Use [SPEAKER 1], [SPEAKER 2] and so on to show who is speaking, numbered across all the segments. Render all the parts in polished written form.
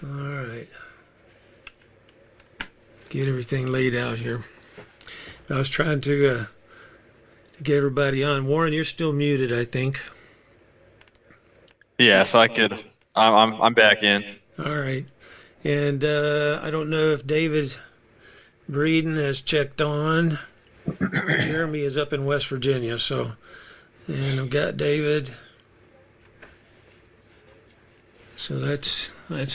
[SPEAKER 1] All right. Get everything laid out here. I was trying to get everybody on. Warren, you're still muted, I think.
[SPEAKER 2] Yeah, so I could. I'm back in.
[SPEAKER 1] All right. And I don't know if David Breeden has checked on. Jeremy is up in West Virginia, so. And I've got David. So that's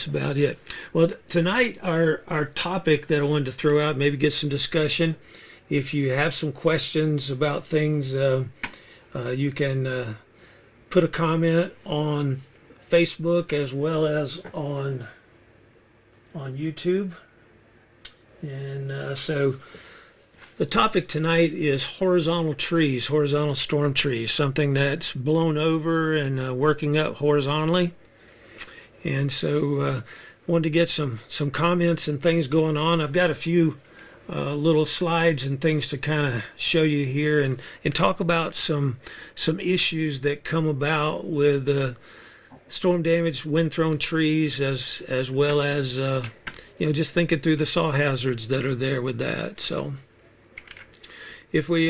[SPEAKER 1] about it. Well, tonight our topic that I wanted to throw out, maybe get some discussion. If you have some questions about things, you can put a comment on Facebook as well as on YouTube. And so the topic tonight is horizontal trees, horizontal storm trees, something that's blown over and working up horizontally. And so wanted to get some comments and things going on. I've got a few little slides and things to kind of show you here and talk about some issues that come about with storm damaged, wind-thrown trees as well as just thinking through the saw hazards that are there with that. So if we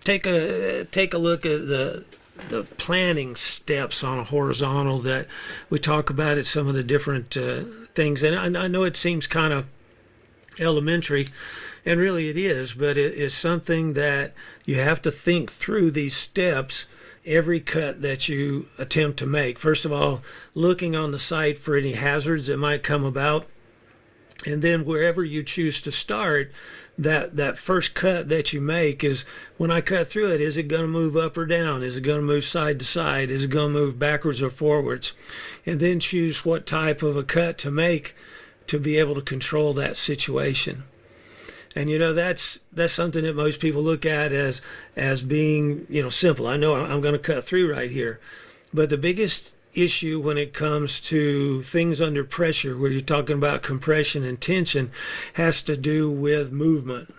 [SPEAKER 1] take a look at the planning steps on a horizontal that we talk about at some of the different things, and I know it seems kind of elementary, and really it is, but it is something that you have to think through these steps every cut that you attempt to make. First of all, looking on the site for any hazards that might come about, and then wherever you choose to start, that first cut that you make is, when I cut through it, is it going to move up or down? Is it going to move side to side? Is it going to move backwards or forwards? And then choose what type of a cut to make to be able to control that situation. And that's something that most people look at as being simple. I know I'm going to cut through right here, but the biggest issue when it comes to things under pressure, where you're talking about compression and tension, has to do with movement.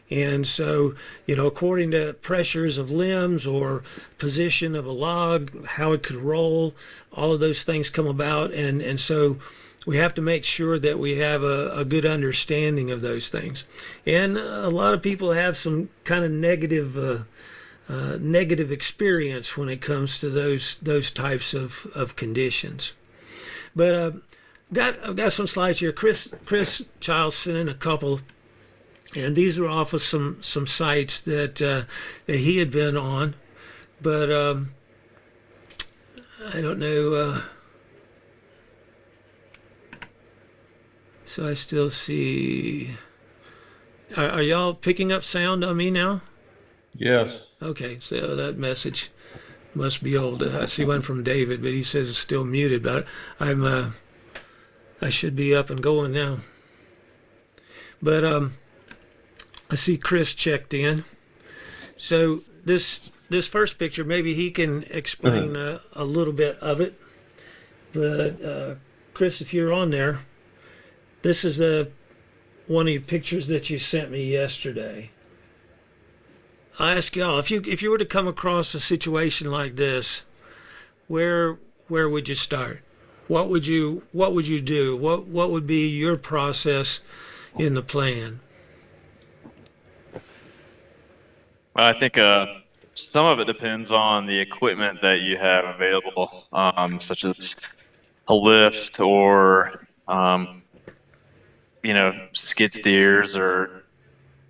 [SPEAKER 1] And so, according to pressures of limbs or position of a log, how it could roll, all of those things come about. And so we have to make sure that we have a good understanding of those things. And a lot of people have some kind of negative experience when it comes to those types of conditions. But I've got some slides here. Chris Chiles sent in a couple, and these are off of some sites that he had been on. But I don't know. So I still see. Are y'all picking up sound on me now?
[SPEAKER 3] Yes.
[SPEAKER 1] Okay, so that message must be old. I see one from David, but he says it's still muted. But I should be up and going now. But I see Chris checked in. So this first picture, maybe he can explain a little bit of it. But Chris, if you're on there, this is one of your pictures that you sent me yesterday. I ask y'all, if you were to come across a situation like this, where would you start? What would you do? What would be your process in the plan?
[SPEAKER 2] Well, I think some of it depends on the equipment that you have available, such as a lift or skid steers or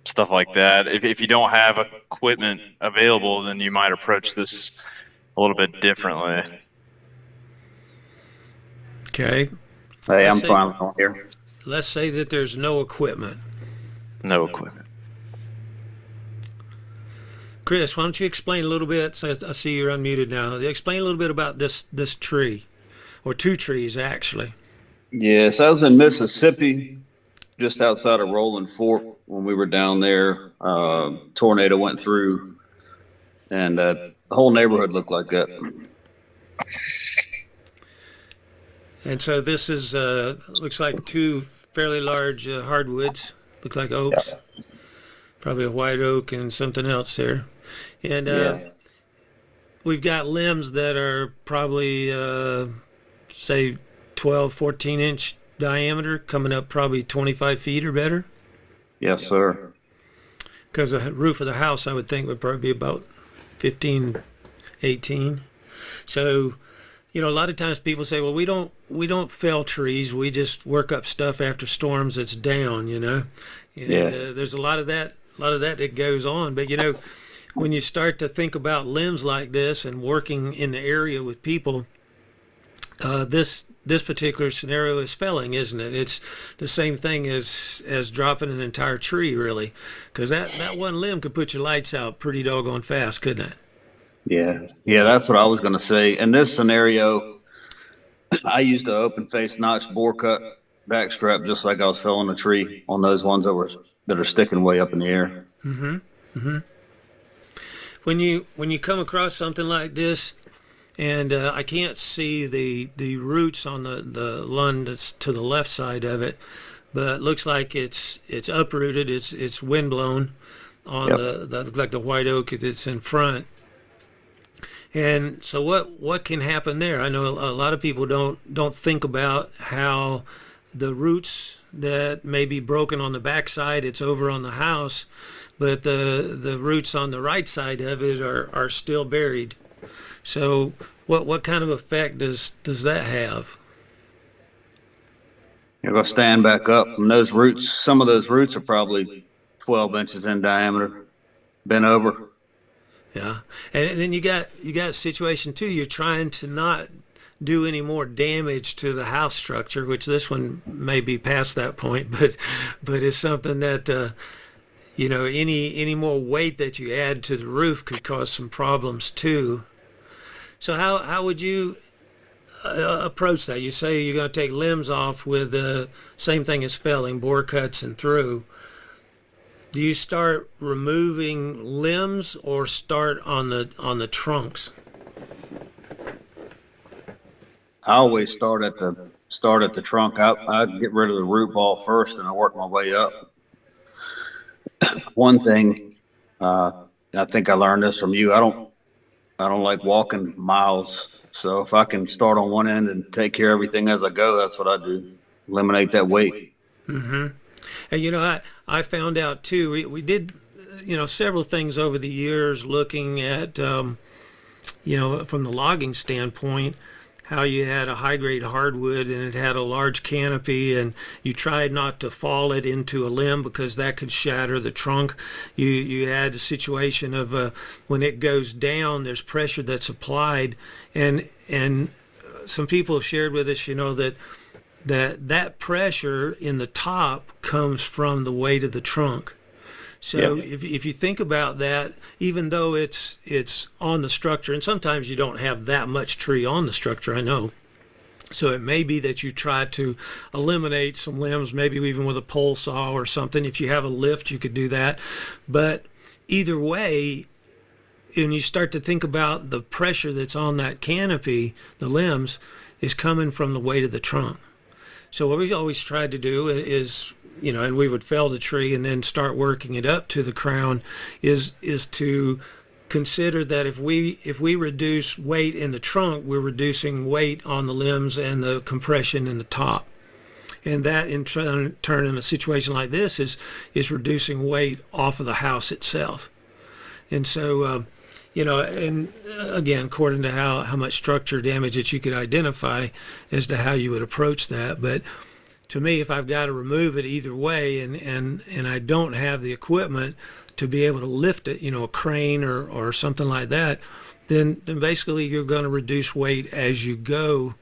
[SPEAKER 2] stuff like that. If you don't have equipment available, then you might approach this a little bit differently.
[SPEAKER 1] Okay.
[SPEAKER 4] Hey, I'm fine on here.
[SPEAKER 1] Let's say that there's no equipment.
[SPEAKER 2] No equipment.
[SPEAKER 1] Chris, why don't you explain a little bit? So I see you're unmuted now. Explain a little bit about this tree, or two trees actually.
[SPEAKER 4] Yes, I was in Mississippi, just outside of Rolling Fork when we were down there. Tornado went through, and the whole neighborhood looked like that.
[SPEAKER 1] And so this is looks like two fairly large hardwoods. Look like oaks. Yeah. Probably a white oak and something else there. And we've got limbs that are probably say 12, 14-inch diameter, coming up probably 25 feet or better.
[SPEAKER 4] Yes, sir.
[SPEAKER 1] Because the roof of the house, I would think, would probably be about 15, 18. So, a lot of times people say, well, we don't fell trees. We just work up stuff after storms that's down, And
[SPEAKER 4] Yeah.
[SPEAKER 1] there's a lot of that goes on. But, when you start to think about limbs like this and working in the area with people, this particular scenario is felling, isn't it? It's the same thing as dropping an entire tree, really, because that one limb could put your lights out pretty doggone fast, couldn't it?
[SPEAKER 4] Yeah, that's what I was going to say. In this scenario, I used an open face notch bore cut backstrap, just like I was felling a tree on those ones that are sticking way up in the air.
[SPEAKER 1] When you come across something like this, and I can't see the roots on the lund that's to the left side of it, but it looks like it's uprooted. It's windblown on
[SPEAKER 4] Yep.
[SPEAKER 1] the like the white oak that's in front. And so what can happen there? I know a lot of people don't think about how the roots that may be broken on the backside, it's over on the house, but the roots on the right side of it are still buried. So what kind of effect does that have?
[SPEAKER 4] You're going to stand back up, and those roots, some of those roots are probably 12 inches in diameter, bent over.
[SPEAKER 1] Yeah, and then you got a situation too. You're trying to not do any more damage to the house structure, which this one may be past that point, but it's something that any more weight that you add to the roof could cause some problems too. So how would you approach that? You say you're going to take limbs off with the same thing as felling, bore cuts and through. Do you start removing limbs or start on the trunks?
[SPEAKER 4] I always start at the trunk. I get rid of the root ball first, and I work my way up. One thing, I think I learned this from you. I don't like walking miles. So if I can start on one end and take care of everything as I go, that's what I do. Eliminate that weight.
[SPEAKER 1] And I found out too. We did several things over the years, looking at from the logging standpoint, how you had a high grade hardwood and it had a large canopy, and you tried not to fall it into a limb because that could shatter the trunk. You had a situation of when it goes down, there's pressure that's applied, and some people have shared with us, that pressure in the top comes from the weight of the trunk. So
[SPEAKER 4] Yep.
[SPEAKER 1] if you think about that, even though it's on the structure, and sometimes you don't have that much tree on the structure, I know. So it may be that you try to eliminate some limbs, maybe even with a pole saw or something. If you have a lift, you could do that. But either way, when you start to think about the pressure that's on that canopy, the limbs, is coming from the weight of the trunk. So what we always tried to do is, and we would fell the tree and then start working it up to the crown, is to consider that if we reduce weight in the trunk, we're reducing weight on the limbs and the compression in the top. And that in turn in a situation like this is reducing weight off of the house itself. And so, and again, according to how much structure damage that you could identify as to how you would approach that. But to me, if I've got to remove it either way, and I don't have the equipment to be able to lift it, a crane or something like that, then basically you're going to reduce weight as you go.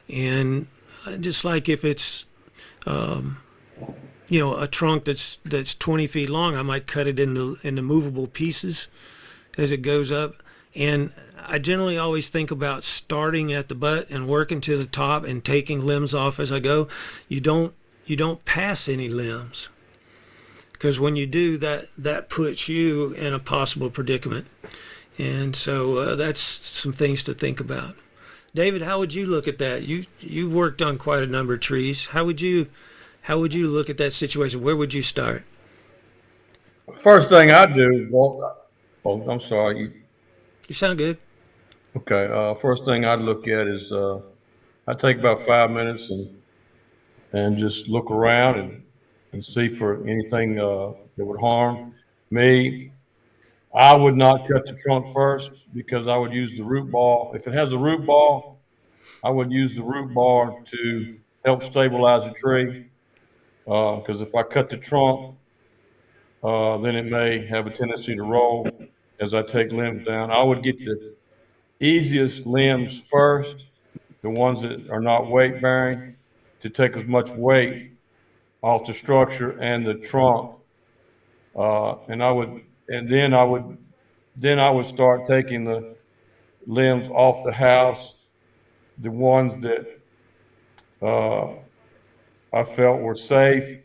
[SPEAKER 1] And just like if it's a trunk that's 20 feet long, I might cut it into movable pieces as it goes up. And I generally always think about starting at the butt and working to the top and taking limbs off as I go. You don't pass any limbs, because when you do that puts you in a possible predicament. And so that's some things to think about. David, how would you look at that? You've worked on quite a number of trees. How would you look at that situation? Where would you start?
[SPEAKER 3] First thing I do, I'm sorry.
[SPEAKER 1] You sound good.
[SPEAKER 3] Okay. First thing I'd look at is I take about 5 minutes and just look around and see for anything that would harm me. I would not cut the trunk first because I would use the root ball. If it has a root ball, I would use the root ball to help stabilize the tree. Because if I cut the trunk, then it may have a tendency to roll as I take limbs down. I would get the easiest limbs first, the ones that are not weight bearing, to take as much weight off the structure and the trunk. Then I would start taking the limbs off the house, the ones that I felt were safe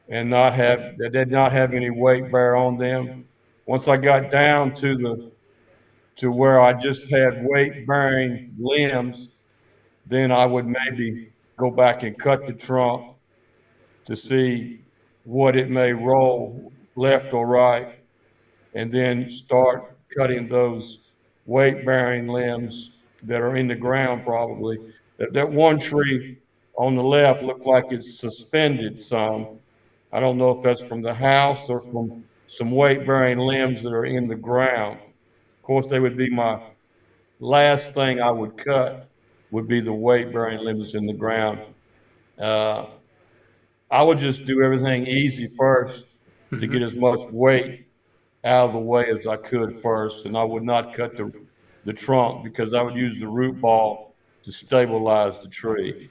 [SPEAKER 3] and that did not have any weight bear on them. Once I got down to where I just had weight bearing limbs, then I would maybe go back and cut the trunk to see what it may roll left or right, and then start cutting those weight bearing limbs that are in the ground probably. That one tree on the left looked like it's suspended some. I don't know if that's from the house or from some weight bearing limbs that are in the ground. Of course, they would be my last thing I would cut, would be the weight bearing limbs in the ground. I would just do everything easy first to get as much weight out of the way as I could first, and I would not cut the trunk because I would use the root ball to stabilize the tree,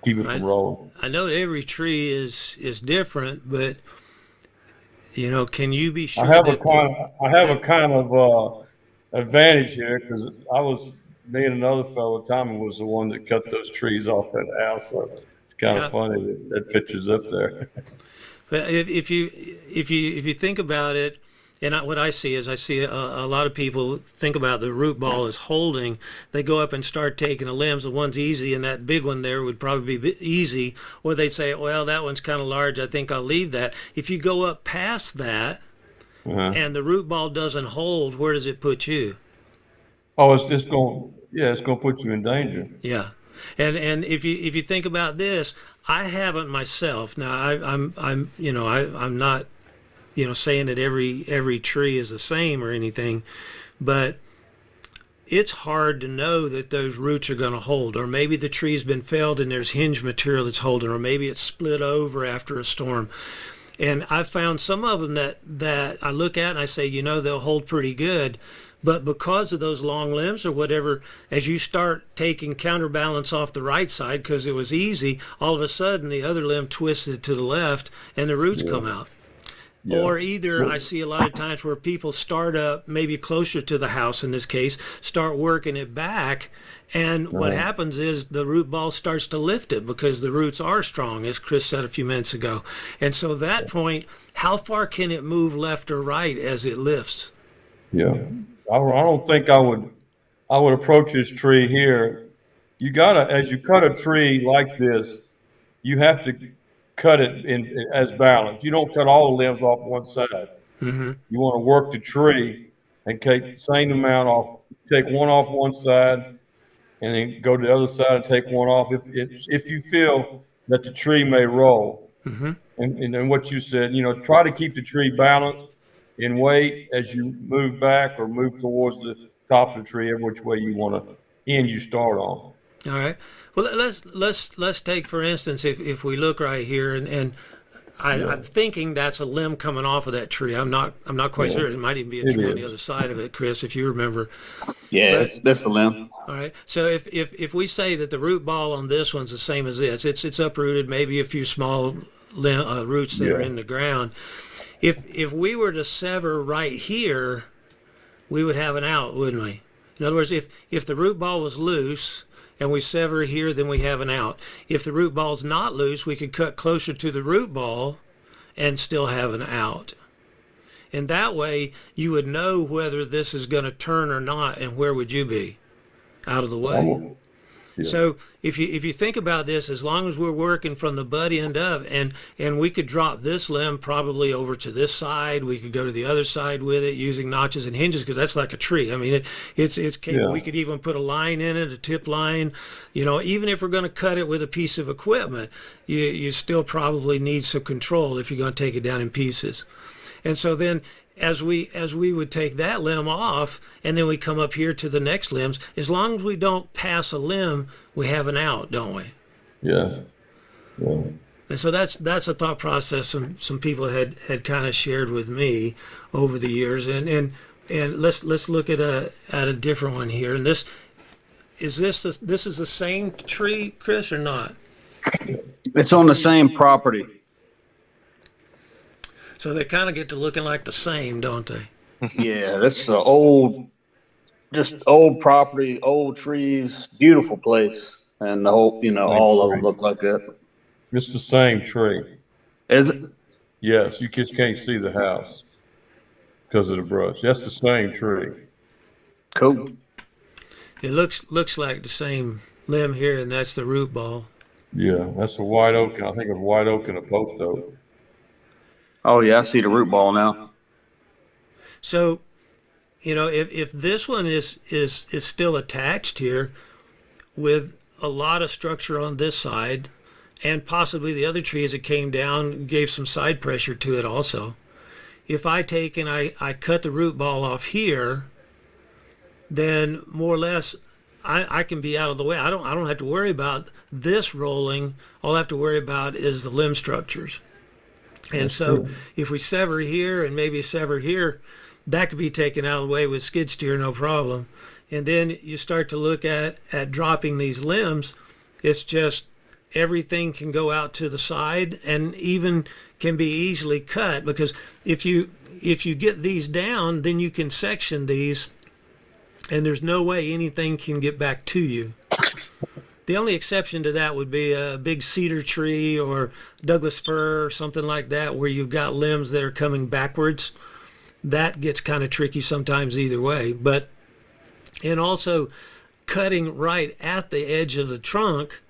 [SPEAKER 3] keep it from rolling.
[SPEAKER 1] I know every tree is different, but can you be sure
[SPEAKER 3] I have a
[SPEAKER 1] that
[SPEAKER 3] kind of advantage here because me and another fellow, Tommy, was the one that cut those trees off that house. So it's kind of funny that picture's up there.
[SPEAKER 1] But if you think about it, and what I see is I see a lot of people think about the root ball as holding. They go up and start taking the limbs. The one's easy, and that big one there would probably be easy. Or they say, well, that one's kind of large. I think I'll leave that. If you go up past that, and the root ball doesn't hold, where does it put you?
[SPEAKER 3] Oh, it's going to put you in danger.
[SPEAKER 1] Yeah, and if you think about this, I haven't myself. Now I'm not saying that every tree is the same or anything, but it's hard to know that those roots are going to hold, or maybe the tree's been felled and there's hinge material that's holding, or maybe it's split over after a storm. And I found some of them that I look at and I say, they'll hold pretty good. But because of those long limbs or whatever, as you start taking counterbalance off the right side because it was easy, all of a sudden the other limb twisted to the left and the roots come out. Yeah. Or either I see a lot of times where people start up maybe closer to the house in this case, start working it back, and what happens is the root ball starts to lift it because the roots are strong, as Chris said a few minutes ago. And so at that point, how far can it move left or right as it lifts?
[SPEAKER 3] Yeah. I don't think I would approach this tree here. You gotta, as you cut a tree like this, you have to cut it in as balance. You don't cut all the limbs off one side. Mm-hmm. You want to work the tree and take the same amount off. Take one off one side, and then go to the other side and take one off. If you feel that the tree may roll, and then what you said, try to keep the tree balanced in weight as you move back or move towards the top of the tree, every which way you want to end you start on.
[SPEAKER 1] All right. Well, let's take for instance if we look right here and I'm thinking that's a limb coming off of that tree. I'm not quite sure. It might even be a tree on the other side of it, Chris, if you remember.
[SPEAKER 4] Yeah, that's a limb.
[SPEAKER 1] All right. So if we say that the root ball on this one's the same as this, it's uprooted, maybe a few small roots that are in the ground. If we were to sever right here, we would have an out, wouldn't we? In other words, if the root ball was loose and we sever here, then we have an out. If the root ball's not loose, we could cut closer to the root ball and still have an out. And that way, you would know whether this is going to turn or not, and where would you be? Out of the way. So if you think about this, as long as we're working from the butt end up, and we could drop this limb probably over to this side, we could go to the other side with it using notches and hinges because that's like a tree. I mean, it's capable.
[SPEAKER 3] Yeah.
[SPEAKER 1] We could even put a line in it, a tip line. You know, even if we're going to cut it with a piece of equipment, you still probably need some control if you're going to take it down in pieces. And so then as we would take that limb off and then we come up here to the next limbs, as long as we don't pass a limb, we have an out, don't we?
[SPEAKER 3] Yeah. Yeah.
[SPEAKER 1] And so that's a thought process some people had kind of shared with me over the years. And let's look at a different one here. And this is the same tree, Chris, or not?
[SPEAKER 4] It's on the same property.
[SPEAKER 1] So they kind of get to looking like the same, don't they?
[SPEAKER 4] Yeah, that's just old property, old trees, beautiful place, and the whole, all of them look like that.
[SPEAKER 3] It's the same tree.
[SPEAKER 4] Is it?
[SPEAKER 3] Yes, you just can't see the house because of the brush. That's the same tree.
[SPEAKER 4] Cool.
[SPEAKER 1] It looks like the same limb here, and that's the root ball.
[SPEAKER 3] Yeah, that's a white oak. I think a white oak and a post oak.
[SPEAKER 4] Oh yeah, I see the root ball now.
[SPEAKER 1] So, if this one is still attached here with a lot of structure on this side, and possibly the other tree as it came down gave some side pressure to it also. If I take and I cut the root ball off here, then more or less I can be out of the way. I don't have to worry about this rolling. All I have to worry about is the limb structures. And
[SPEAKER 3] That's
[SPEAKER 1] so
[SPEAKER 3] true.
[SPEAKER 1] if we sever here and maybe sever here, that could be taken out of the way with skid steer, no problem. And then you start to look at dropping these limbs. It's just everything can go out to the side and even can be easily cut, because if you get these down, then you can section these and there's no way anything can get back to you. The only exception to that would be a big cedar tree or Douglas fir or something like that, where you've got limbs that are coming backwards. That gets kind of tricky sometimes either way. And also cutting right at the edge of the trunk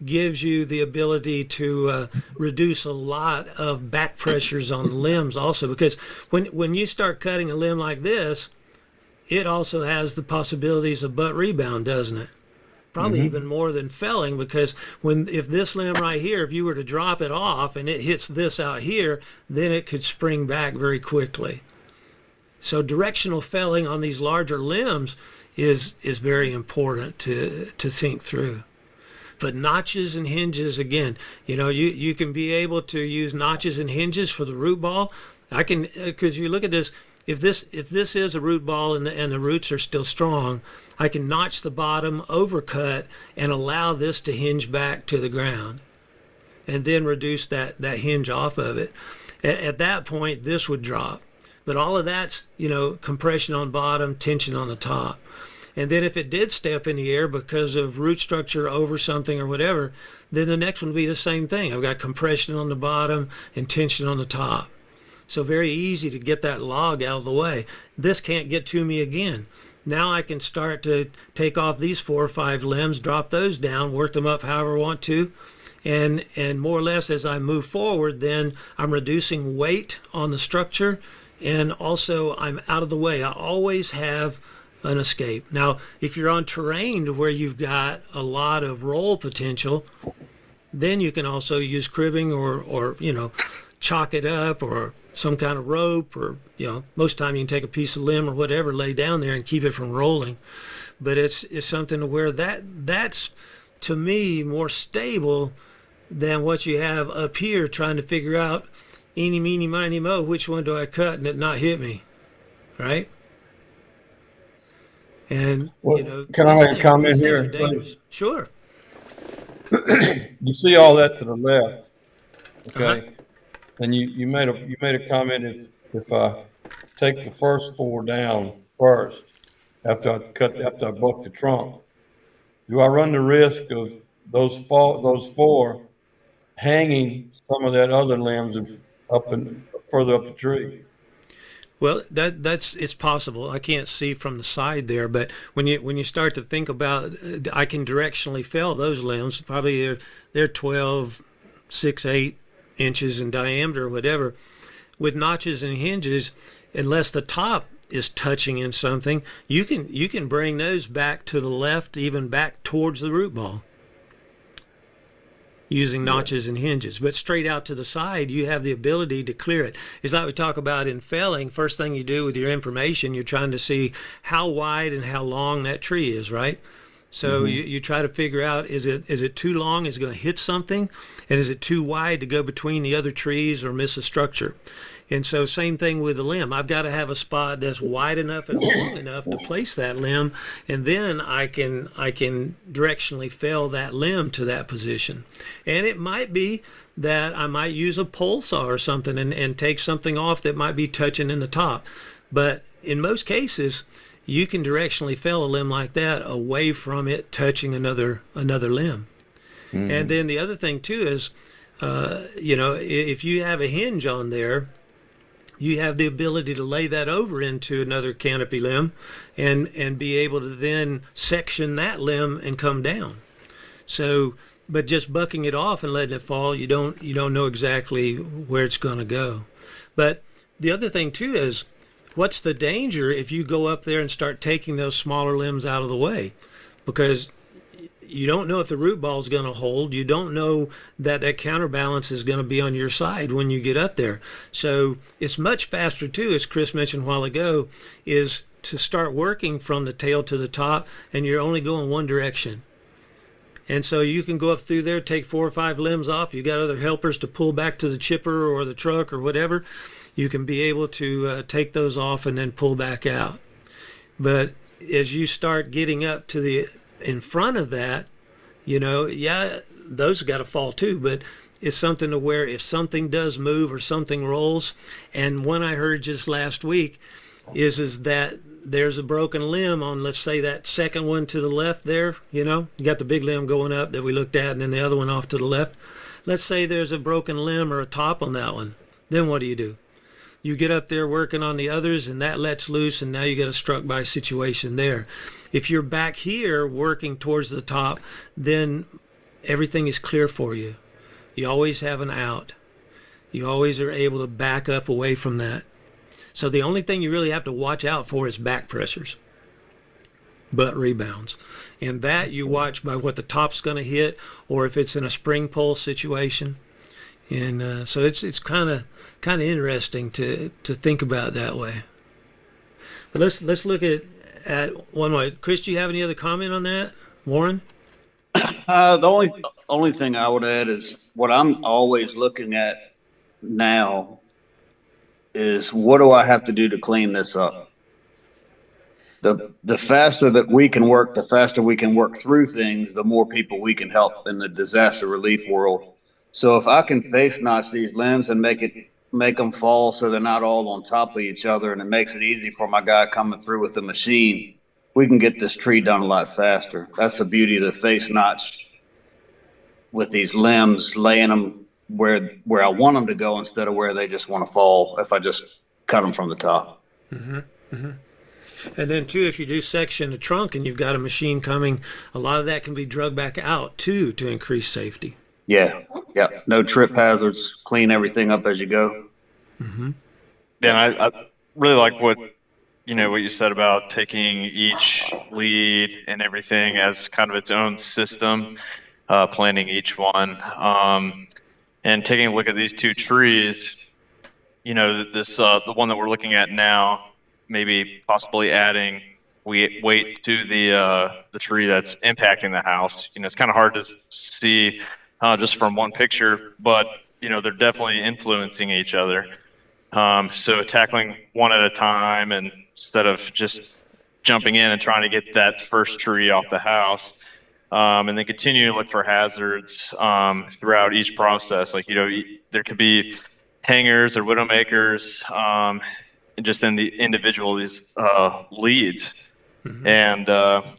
[SPEAKER 1] gives you the ability to reduce a lot of back pressures on the limbs also, because when you start cutting a limb like this, it also has the possibilities of butt rebound, doesn't it? Probably even more than felling, because if this limb right here, if you were to drop it off and it hits this out here, then it could spring back very quickly. So directional felling on these larger limbs is very important to think through. But notches and hinges, again, you can be able to use notches and hinges for the root ball. I can, because you look at this, if this is a root ball and the roots are still strong, I can notch the bottom, overcut, and allow this to hinge back to the ground, and then reduce that hinge off of it. At that point, this would drop. But all of that's, compression on bottom, tension on the top. And then if it did step in the air because of root structure over something or whatever, then the next one would be the same thing. I've got compression on the bottom and tension on the top. So very easy to get that log out of the way. This can't get to me again. Now I can start to take off these 4 or 5 limbs, drop those down, work them up however I want to. And more or less as I move forward, then I'm reducing weight on the structure, and also I'm out of the way. I always have an escape. Now, if you're on terrain to where you've got a lot of roll potential, then you can also use cribbing or chalk it up, or some kind of rope, or most time you can take a piece of limb or whatever, lay down there and keep it from rolling. But it's something to where that's to me more stable than what you have up here trying to figure out eeny, meeny, miny, mo, which one do I cut and it not hit me, right? And
[SPEAKER 3] Can I make a comment
[SPEAKER 1] these things
[SPEAKER 3] here?
[SPEAKER 1] are dangerous. Sure.
[SPEAKER 3] You see all that to the left, okay?
[SPEAKER 1] Uh-huh.
[SPEAKER 3] And you made a comment, if I take the first 4 down first after I buck the trunk, do I run the risk of those 4 hanging some of that other limbs further up the tree?
[SPEAKER 1] Well, that's it's possible. I can't see from the side there, but when you start to think about, I can directionally fell those limbs. Probably they're 12, 6, 8 inches in diameter, or whatever. With notches and hinges, unless the top is touching in something, you can bring those back to the left, even back towards the root ball, using notches and hinges. But straight out to the side, you have the ability to clear it. It's like we talk about in felling. First thing you do with your information, you're trying to see how wide and how long that tree is, right? So you try to figure out, is it too long? Is it going to hit something? And is it too wide to go between the other trees or miss a structure? And so same thing with the limb. I've got to have a spot that's wide enough and long enough to place that limb, and then I can directionally fell that limb to that position. And it might be that I might use a pole saw or something and take something off that might be touching in the top. But in most cases, you can directionally fell a limb like that away from it touching another limb. And then the other thing too is, if you have a hinge on there, you have the ability to lay that over into another canopy limb and be able to then section that limb and come down. So, but just bucking it off and letting it fall, you don't know exactly where it's going to go. But the other thing too is, what's the danger if you go up there and start taking those smaller limbs out of the way? Because you don't know if the root ball is going to hold. You don't know that counterbalance is going to be on your side when you get up there. So it's much faster too, as Chris mentioned a while ago, is to start working from the tail to the top, and you're only going one direction. And so you can go up through there, take 4 or 5 limbs off. You got other helpers to pull back to the chipper or the truck or whatever. You can be able to take those off and then pull back out. But as you start getting up to the in front of that, those got to fall too. But it's something to where if something does move or something rolls, and one I heard just last week is that there's a broken limb on, let's say, that second one to the left there. You got the big limb going up that we looked at, and then the other one off to the left. Let's say there's a broken limb or a top on that one. Then what do? You get up there working on the others, and that lets loose, and now you get a struck by situation there. If you're back here working towards the top, then everything is clear for you. You always have an out. You always are able to back up away from that. So the only thing you really have to watch out for is back pressures, butt rebounds. And that you watch by what the top's going to hit, or if it's in a spring pole situation. And so it's kind of interesting to think about that way. But let's look at one way. Chris, do you have any other comment on that? Warren?
[SPEAKER 4] The only thing I would add is what I'm always looking at now is, what do I have to do to clean this up? The faster that we can work, the faster we can work through things, the more people we can help in the disaster relief world. So if I can face notch these limbs and make them fall so they're not all on top of each other, and it makes it easy for my guy coming through with the machine, we can get this tree done a lot faster. That's the beauty of the face notch with these limbs, laying them where I want them to go instead of where they just want to fall if I just cut them from the top.
[SPEAKER 1] Mm-hmm. Mm-hmm. And then too, if you do section the trunk and you've got a machine coming, a lot of that can be drug back out too to increase safety.
[SPEAKER 4] Yeah. No trip hazards. Clean everything up as you go.
[SPEAKER 1] Mm-hmm.
[SPEAKER 2] Yeah, I really like what you said about taking each lead and everything as kind of its own system, planning each one, and taking a look at these 2 trees. The one that we're looking at now, maybe possibly adding weight to the tree that's impacting the house. It's kind of hard to see just from one picture, but they're definitely influencing each other. So tackling one at a time, and instead of just jumping in and trying to get that first tree off the house, and then continue to look for hazards throughout each process. Like, there could be hangers or widowmakers just in the individual these leads. Mm-hmm. And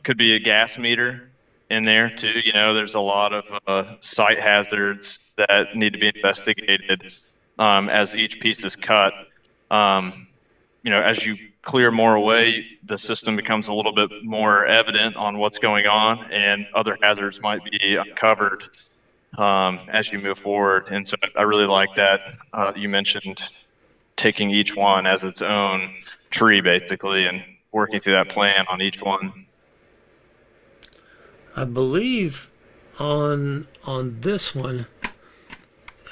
[SPEAKER 2] could be a gas meter in there too. There's a lot of site hazards that need to be investigated as each piece is cut. as you clear more away, the system becomes a little bit more evident on what's going on, and other hazards might be uncovered as you move forward. And so I really like that you mentioned taking each one as its own tree, basically, and working through that plan on each one.
[SPEAKER 1] I believe on this one,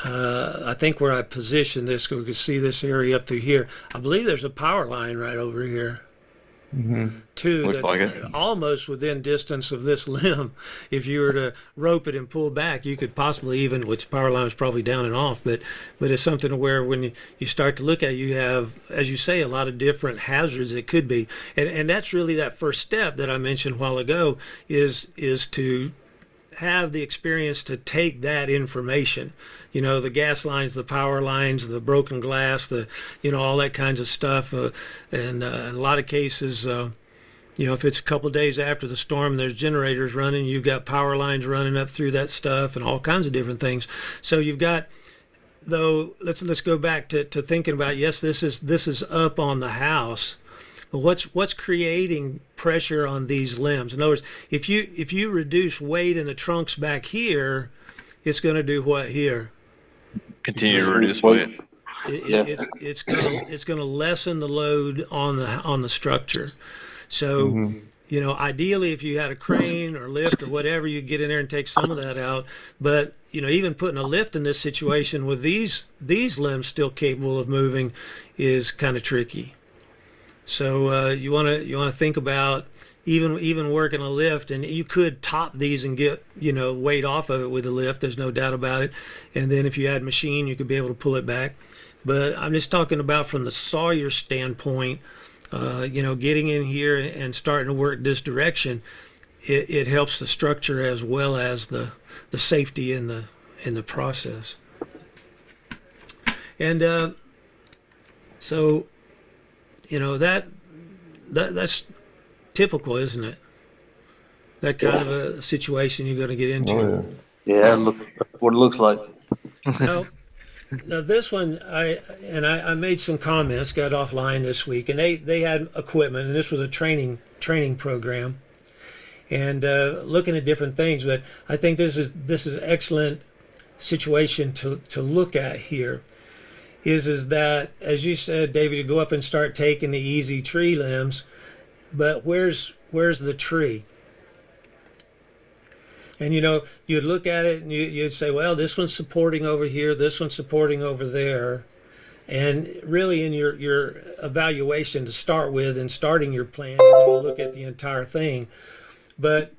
[SPEAKER 1] I think where I positioned this, we could see this area up through here. I believe there's a power line right over here, too.
[SPEAKER 2] Looks
[SPEAKER 1] That's
[SPEAKER 2] like it.
[SPEAKER 1] almost within distance of this limb. If you were to rope it and pull back, you could possibly even, which power line is probably down and off, but it's something to where when you start to look at it, you have, as you say, a lot of different hazards it could be. And that's really that first step that I mentioned a while ago is to have the experience to take that information, the gas lines, the power lines, the broken glass, the, all that kinds of stuff. And in a lot of cases, if it's a couple of days after the storm, there's generators running, you've got power lines running up through that stuff and all kinds of different things. So you've got, though, let's go back to thinking about, yes, this is up on the house. But what's creating pressure on these limbs? In other words, if you reduce weight in the trunks back here, it's going to do what here?
[SPEAKER 2] Continue to reduce weight.
[SPEAKER 1] It's going to lessen the load on the structure. So ideally, if you had a crane or lift or whatever, you get in there and take some of that out. But even putting a lift in this situation with these limbs still capable of moving is kind of tricky. So you want to think about even working a lift, and you could top these and get weight off of it with a lift. There's no doubt about it. And then if you had machine, you could be able to pull it back. But I'm just talking about from the sawyer standpoint. Getting in here and starting to work this direction, it helps the structure as well as the safety in the process. And so. That's typical, isn't it? That kind of a situation you're going to get into.
[SPEAKER 3] Oh,
[SPEAKER 4] Yeah, look what it looks like.
[SPEAKER 1] Now this one, I made some comments, got offline this week, and they had equipment, and this was a training program, and looking at different things. But I think this is an excellent situation to look at here. Is that, as you said, David, you go up and start taking the easy tree limbs, but where's the tree? And you'd look at it and you'd say, well, this one's supporting over here, this one's supporting over there. And really in your evaluation to start with and starting your plan, you're going to look at the entire thing. But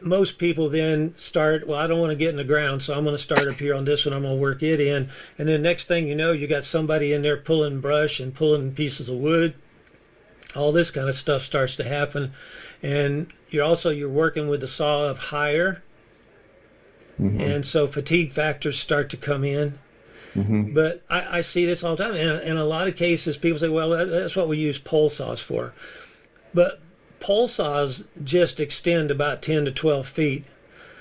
[SPEAKER 1] most people then start, well, I don't want to get in the ground, so I'm going to start up here on this one. I'm going to work it in. And then next thing you know, you got somebody in there pulling brush and pulling pieces of wood. All this kind of stuff starts to happen. And you're working with the saw up higher. And so fatigue factors start to come in. But I see this all the time. And in a lot of cases, people say, well, that's what we use pole saws for. But pole saws just extend about 10 to 12 feet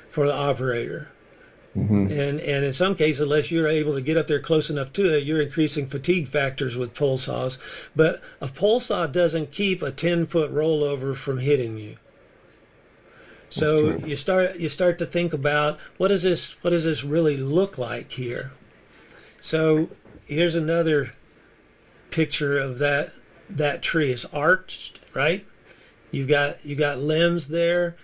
[SPEAKER 1] for the operator. And in some cases, unless you're able to get up there close enough to it, you're increasing fatigue factors with pole saws. But a pole saw doesn't keep a 10-foot rollover from hitting you. So you start to think about, what does this really look like here? So here's another picture of that tree. It's arched, right? You got limbs there,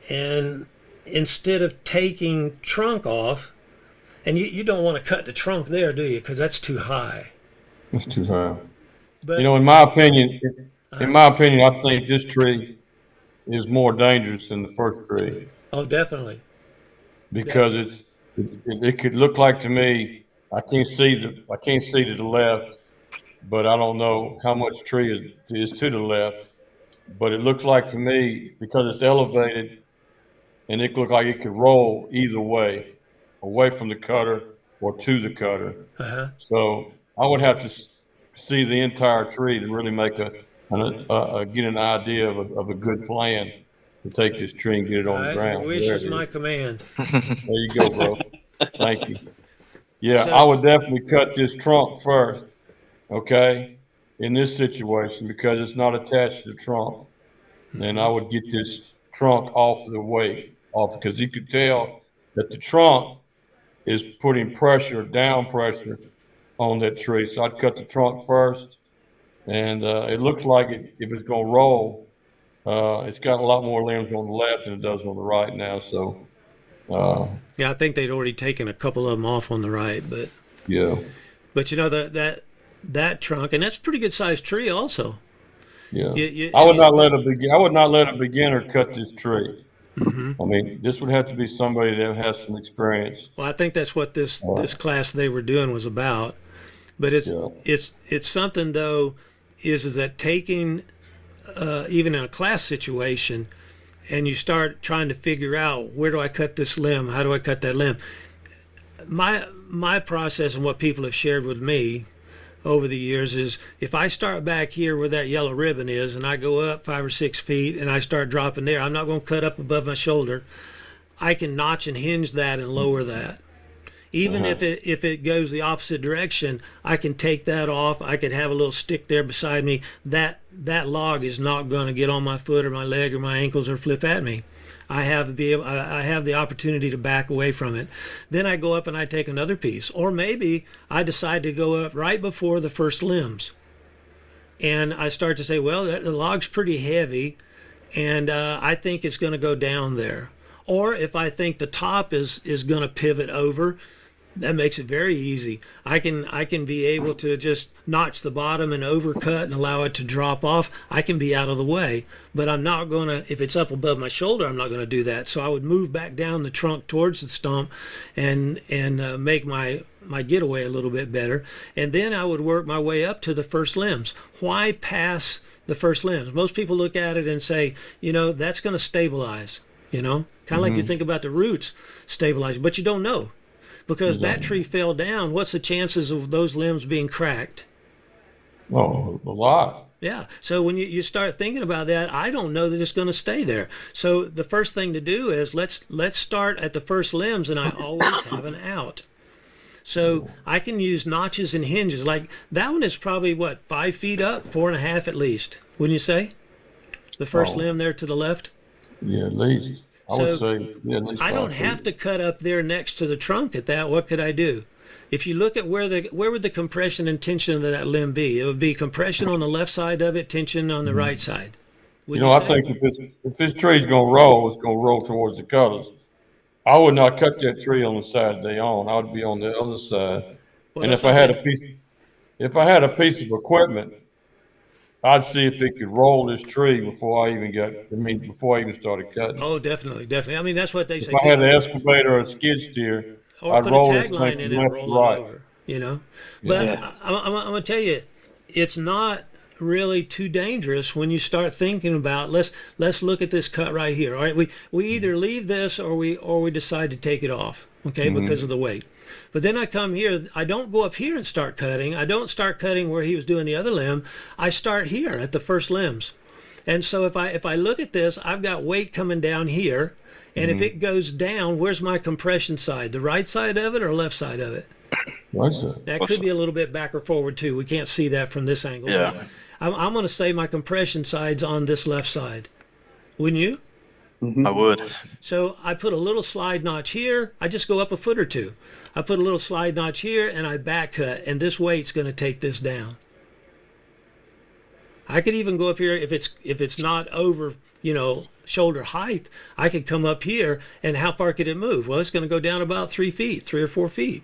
[SPEAKER 1] and instead of taking trunk off, and you don't want to cut the trunk there, do you? Because that's too high.
[SPEAKER 3] That's too high.
[SPEAKER 1] But
[SPEAKER 3] In my opinion, I think this tree is more dangerous than the first tree
[SPEAKER 1] oh, definitely.
[SPEAKER 3] because it could look like to me. I can't see to the left, but I don't know how much tree is to the left. But it looks like to me, because it's elevated, and it looked like it could roll either way, away from the cutter or to the cutter. So I would have to see the entire tree to really make get an idea of a good plan to take this tree and get it on the ground.
[SPEAKER 1] Your wish is my command.
[SPEAKER 3] There you go, bro. Thank you. Yeah, I would definitely cut this trunk first, okay? in this situation because it's not attached to the trunk. Then I would get this trunk off the weight, off, because you could tell that the trunk is putting down pressure on that tree. So I'd cut the trunk first, and it looks like if it's going to roll, it's got a lot more limbs on the left than it does on the right now. So,
[SPEAKER 1] Yeah, I think they'd already taken a couple of them off on the right,
[SPEAKER 3] yeah,
[SPEAKER 1] but you know that trunk, and that's a pretty good sized tree also.
[SPEAKER 3] yeah.
[SPEAKER 1] You,
[SPEAKER 3] I would not let a beginner cut this tree.
[SPEAKER 1] Mhm.
[SPEAKER 3] I mean, this would have to be somebody that has some experience.
[SPEAKER 1] Well, I think that's what this class they were doing was about. But
[SPEAKER 3] Yeah.
[SPEAKER 1] it's something though, is that taking even in a class situation, and you start trying to figure out where do I cut this limb, how do I cut that limb. My process and what people have shared with me over the years is if I start back here where that yellow ribbon is and I go up 5 or 6 feet and I start dropping there, I'm not going to cut up above my shoulder. I can notch and hinge that and lower that. Even if it goes the opposite direction, I can take that off. I could have a little stick there beside me. That log is not going to get on my foot or my leg or my ankles or flip at me. I have the opportunity to back away from it. Then I go up and I take another piece, or maybe I decide to go up right before the first limbs, and I start to say, well, the log's pretty heavy, and I think it's going to go down there. Or if I think the top is going to pivot over, that makes it very easy. I can be able to just notch the bottom and overcut and allow it to drop off. I can be out of the way, but I'm not going to, if it's up above my shoulder, I'm not going to do that. So I would move back down the trunk towards the stump and make my getaway a little bit better. And then I would work my way up to the first limbs. Why pass the first limbs? Most people look at it and say, that's going to stabilize, kind of like you think about the roots stabilizing, but you don't know. Because that tree fell down, what's the chances of those limbs being cracked?
[SPEAKER 3] Oh, a lot.
[SPEAKER 1] Yeah. So when you start thinking about that, I don't know that it's going to stay there. So the first thing to do is let's start at the first limbs, and I always have an out. So I can use notches and hinges. Like that one is probably 5 feet up, 4.5 at least. Wouldn't you say? The first limb there to the left.
[SPEAKER 3] Yeah, at least. I would say, yeah, at least
[SPEAKER 1] I don't
[SPEAKER 3] 5
[SPEAKER 1] have
[SPEAKER 3] feet.
[SPEAKER 1] to cut up there next to the trunk at that. What could I do? If you look at where would the compression and tension of that limb be? It would be compression on the left side of it, tension on the right side.
[SPEAKER 3] I think if this tree's going to roll, it's going to roll towards the cutters. I would not cut that tree on the side they own. I would be on the other side.
[SPEAKER 1] Well,
[SPEAKER 3] And
[SPEAKER 1] that's
[SPEAKER 3] if I had a piece of equipment, I'd see if it could roll this tree before I even started cutting.
[SPEAKER 1] Oh, definitely. I mean, that's what they say.
[SPEAKER 3] If I had an excavator or a skid steer,
[SPEAKER 1] Or
[SPEAKER 3] I'd
[SPEAKER 1] put
[SPEAKER 3] roll
[SPEAKER 1] a
[SPEAKER 3] this thing
[SPEAKER 1] tagline
[SPEAKER 3] from
[SPEAKER 1] in it and
[SPEAKER 3] left to
[SPEAKER 1] roll it
[SPEAKER 3] right.
[SPEAKER 1] over, But
[SPEAKER 4] Yeah.
[SPEAKER 1] I'm going to tell you, it's not really too dangerous when you start thinking about let's look at this cut right here. All right, we either leave this or we decide to take it off, okay, because of the weight. But then I come here, I don't go up here and start cutting. I don't start cutting where he was doing the other limb. I start here at the first limbs. And so if I look at this, I've got weight coming down here, and if it goes down, where's my compression side? The right side of it or left side of it?
[SPEAKER 3] Right side.
[SPEAKER 1] That could be a little bit back or forward too. We can't see that from this angle.
[SPEAKER 2] Yeah.
[SPEAKER 1] But I'm going to say my compression side's on this left side. Wouldn't you?
[SPEAKER 2] I would.
[SPEAKER 1] So I put a little slide notch here. I just go up a foot or two. I put a little slide notch here and I back cut, and this weight's going to take this down. I could even go up here if it's not over, shoulder height. I could come up here, and how far could it move? Well, it's going to go down about 3 feet, 3 or 4 feet.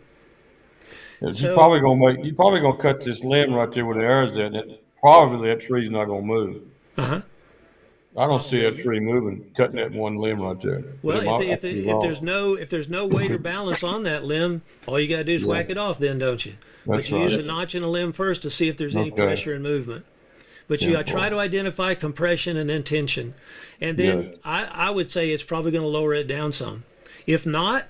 [SPEAKER 3] You're probably gonna cut this limb right there where the arrow's at, and probably that tree's not gonna move.
[SPEAKER 1] Uh-huh.
[SPEAKER 3] I don't see that tree moving, cutting that one limb right there.
[SPEAKER 1] Well, if there's no weight or balance on that limb, all you got to do is whack it off, then, don't you?
[SPEAKER 3] That's
[SPEAKER 1] But you
[SPEAKER 3] right.
[SPEAKER 1] use a notch in a limb first to see if there's any
[SPEAKER 3] Okay.
[SPEAKER 1] pressure and movement. But I try to identify compression and then tension, and then
[SPEAKER 3] Yes.
[SPEAKER 1] I would say it's probably going to lower it down some. If not,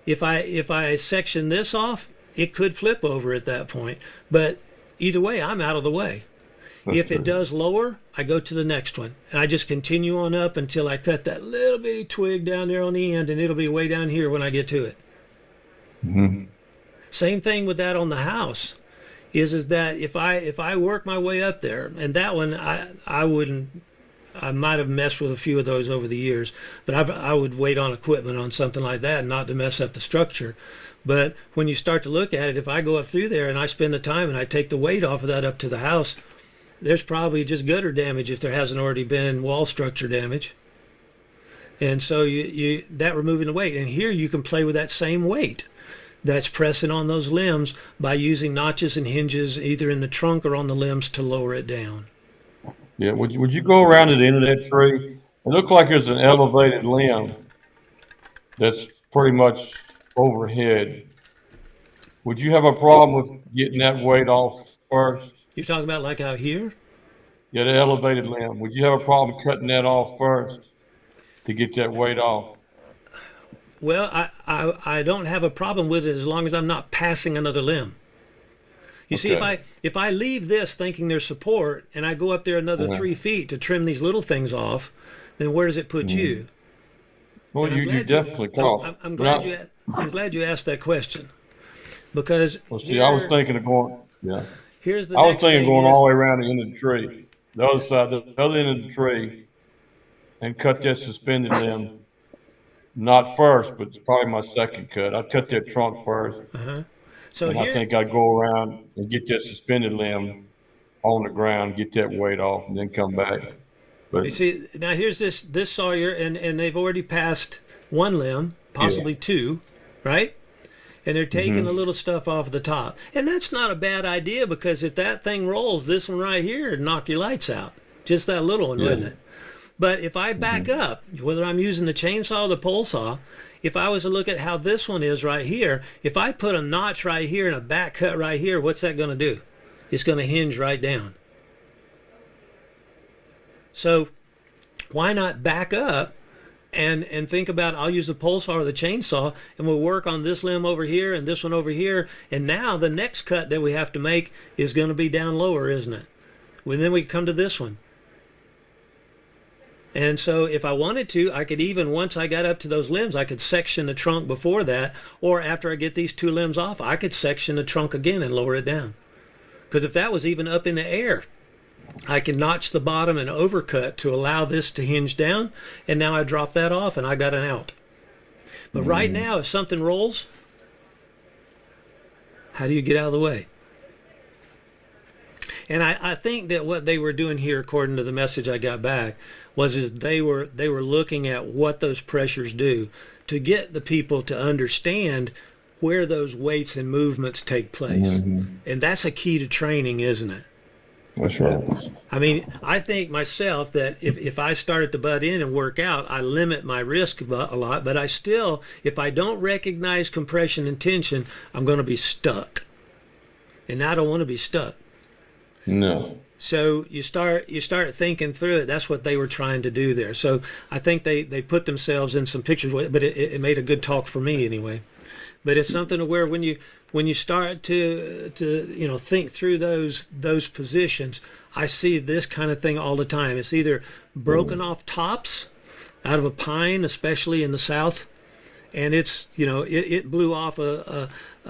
[SPEAKER 1] if I section this off, it could flip over at that point. But either way, I'm out of the way.
[SPEAKER 3] That's
[SPEAKER 1] If it
[SPEAKER 3] true.
[SPEAKER 1] does lower, I go to the next one. And I just continue on up until I cut that little bitty twig down there on the end, and it'll be way down here when I get to it.
[SPEAKER 3] Mhm.
[SPEAKER 1] Same thing with that on the house. is that if I work my way up there, and that one I wouldn't. I might have messed with a few of those over the years, but I would wait on equipment on something like that, not to mess up the structure. But when you start to look at it, if I go up through there and I spend the time and I take the weight off of that up to the house, there's probably just gutter damage if there hasn't already been wall structure damage. And so you that removing the weight, and here you can play with that same weight that's pressing on those limbs by using notches and hinges either in the trunk or on the limbs to lower it down.
[SPEAKER 3] Yeah, would you go around to the end of that tree? It looked like there's an elevated limb that's pretty much overhead. Would you have a problem with getting that weight off first?
[SPEAKER 1] You're talking about like out here?
[SPEAKER 3] Yeah, the elevated limb. Would you have a problem cutting that off first to get that weight off?
[SPEAKER 1] Well, I don't have a problem with it as long as I'm not passing another limb. You see, if I leave this thinking there's support and I go up there another 3 feet to trim these little things off, then where does it put you?
[SPEAKER 3] Well, you definitely caught.
[SPEAKER 1] I'm glad you asked that question, because
[SPEAKER 3] well, see, I was thinking of going. Yeah,
[SPEAKER 1] here's the.
[SPEAKER 3] I was thinking of going all the way around the end of the tree, the other side, the other end of the tree, and cut that suspended limb. Not first, but probably my second cut. I'd cut that trunk first.
[SPEAKER 1] So
[SPEAKER 3] and I think I'd go around and get that suspended limb on the ground, get that weight off, and then come back. But
[SPEAKER 1] you see, now here's this sawyer, and they've already passed one limb, possibly two, right? And they're taking the little stuff off the top. And that's not a bad idea, because if that thing rolls, this one right here would knock your lights out. Just that little one, wouldn't it? But if I back up, whether I'm using the chainsaw or the pole saw, if I was to look at how this one is right here, if I put a notch right here and a back cut right here, what's that going to do? It's going to hinge right down. So why not back up and think about, I'll use the pole saw or the chainsaw, and we'll work on this limb over here and this one over here, and now the next cut that we have to make is going to be down lower, isn't it? Well, then we come to this one. And so if I wanted to, I could even, once I got up to those limbs, I could section the trunk before that, or after I get these two limbs off, I could section the trunk again and lower it down. Because if that was even up in the air, I can notch the bottom and overcut to allow this to hinge down, and now I drop that off and I got an out. But right now, if something rolls, how do you get out of the way? And I think that what they were doing here, according to the message I got back, was they were looking at what those pressures do to get the people to understand where those weights and movements take place. And that's a key to training, isn't it?
[SPEAKER 3] That's right.
[SPEAKER 1] I mean, I think myself that if I start at the butt end and work out, I limit my risk a lot, but I still, if I don't recognize compression and tension, I'm going to be stuck. And I don't want to be stuck.
[SPEAKER 3] No.
[SPEAKER 1] So you start thinking through it. That's what they were trying to do there. So I think they put themselves in some pictures, but it made a good talk for me anyway. But it's something to where when you start to think through those positions, I see this kind of thing all the time. It's either broken off tops out of a pine, especially in the south, and it's it blew off a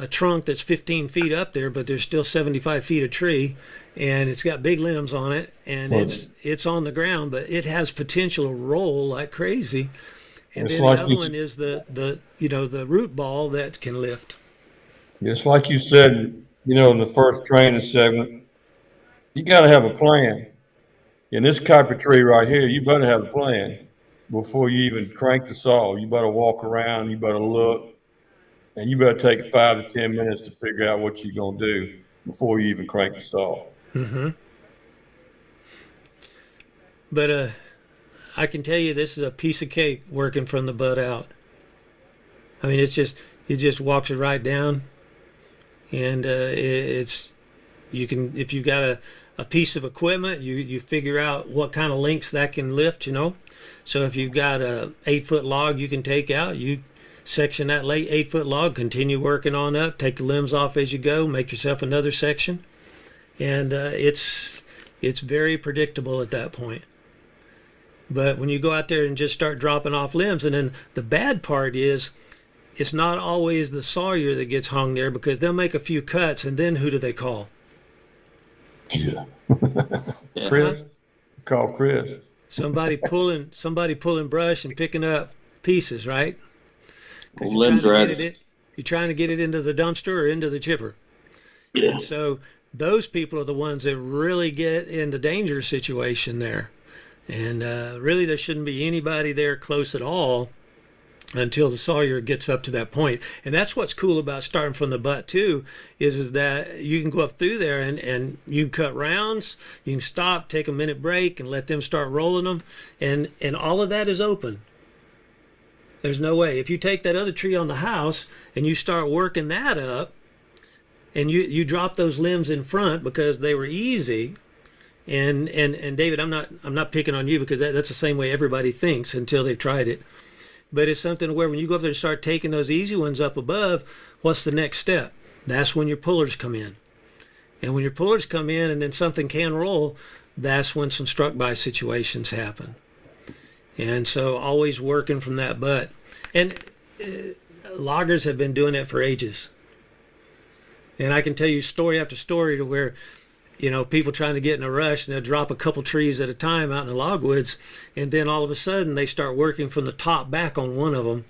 [SPEAKER 1] trunk that's 15 feet up there, but there's still 75 feet of tree, and it's got big limbs on it, and it's on the ground, but it has potential to roll like crazy. And then the other one is the root ball that can lift.
[SPEAKER 3] It's like you said, in the first training segment, you got to have a plan. In this type of tree right here, you better have a plan before you even crank the saw. You better walk around, you better look, and you better take 5 to 10 minutes to figure out what you're going to do before you even crank the saw.
[SPEAKER 1] But I can tell you, this is a piece of cake working from the butt out. I mean, it just walks it right down, and you can, if you've got a piece of equipment, you figure out what kind of lengths that can lift. So if you've got a 8-foot log you can take out, you section that 8-foot log, continue working on up, take the limbs off as you go, make yourself another section, and it's very predictable at that point. But when you go out there and just start dropping off limbs, and then the bad part is it's not always the sawyer that gets hung there, because they'll make a few cuts, and then who do they call?
[SPEAKER 3] Yeah.
[SPEAKER 4] Yeah.
[SPEAKER 3] Chris, call Chris.
[SPEAKER 1] Somebody pulling brush and picking up pieces, right? Because you're
[SPEAKER 4] Limb
[SPEAKER 1] trying to get
[SPEAKER 4] drag.
[SPEAKER 1] you're trying to get it into the dumpster or into the chipper.
[SPEAKER 4] Yeah.
[SPEAKER 1] And so those people are the ones that really get in the danger situation there. And really, there shouldn't be anybody there close at all until the sawyer gets up to that point. And that's what's cool about starting from the butt too, is that you can go up through there and you can cut rounds, you can stop, take a minute break and let them start rolling them. And all of that is open. There's no way. If you take that other tree on the house and you start working that up and you drop those limbs in front because they were easy, and David, I'm not picking on you because that's the same way everybody thinks until they've tried it. But it's something where when you go up there and start taking those easy ones up above, what's the next step? That's when your pullers come in. And when your pullers come in and then something can roll, that's when some struck by situations happen. And so always working from that butt. And loggers have been doing it for ages. And I can tell you story after story to where, people trying to get in a rush and they'll drop a couple trees at a time out in the logwoods. And then all of a sudden they start working from the top back on one of them.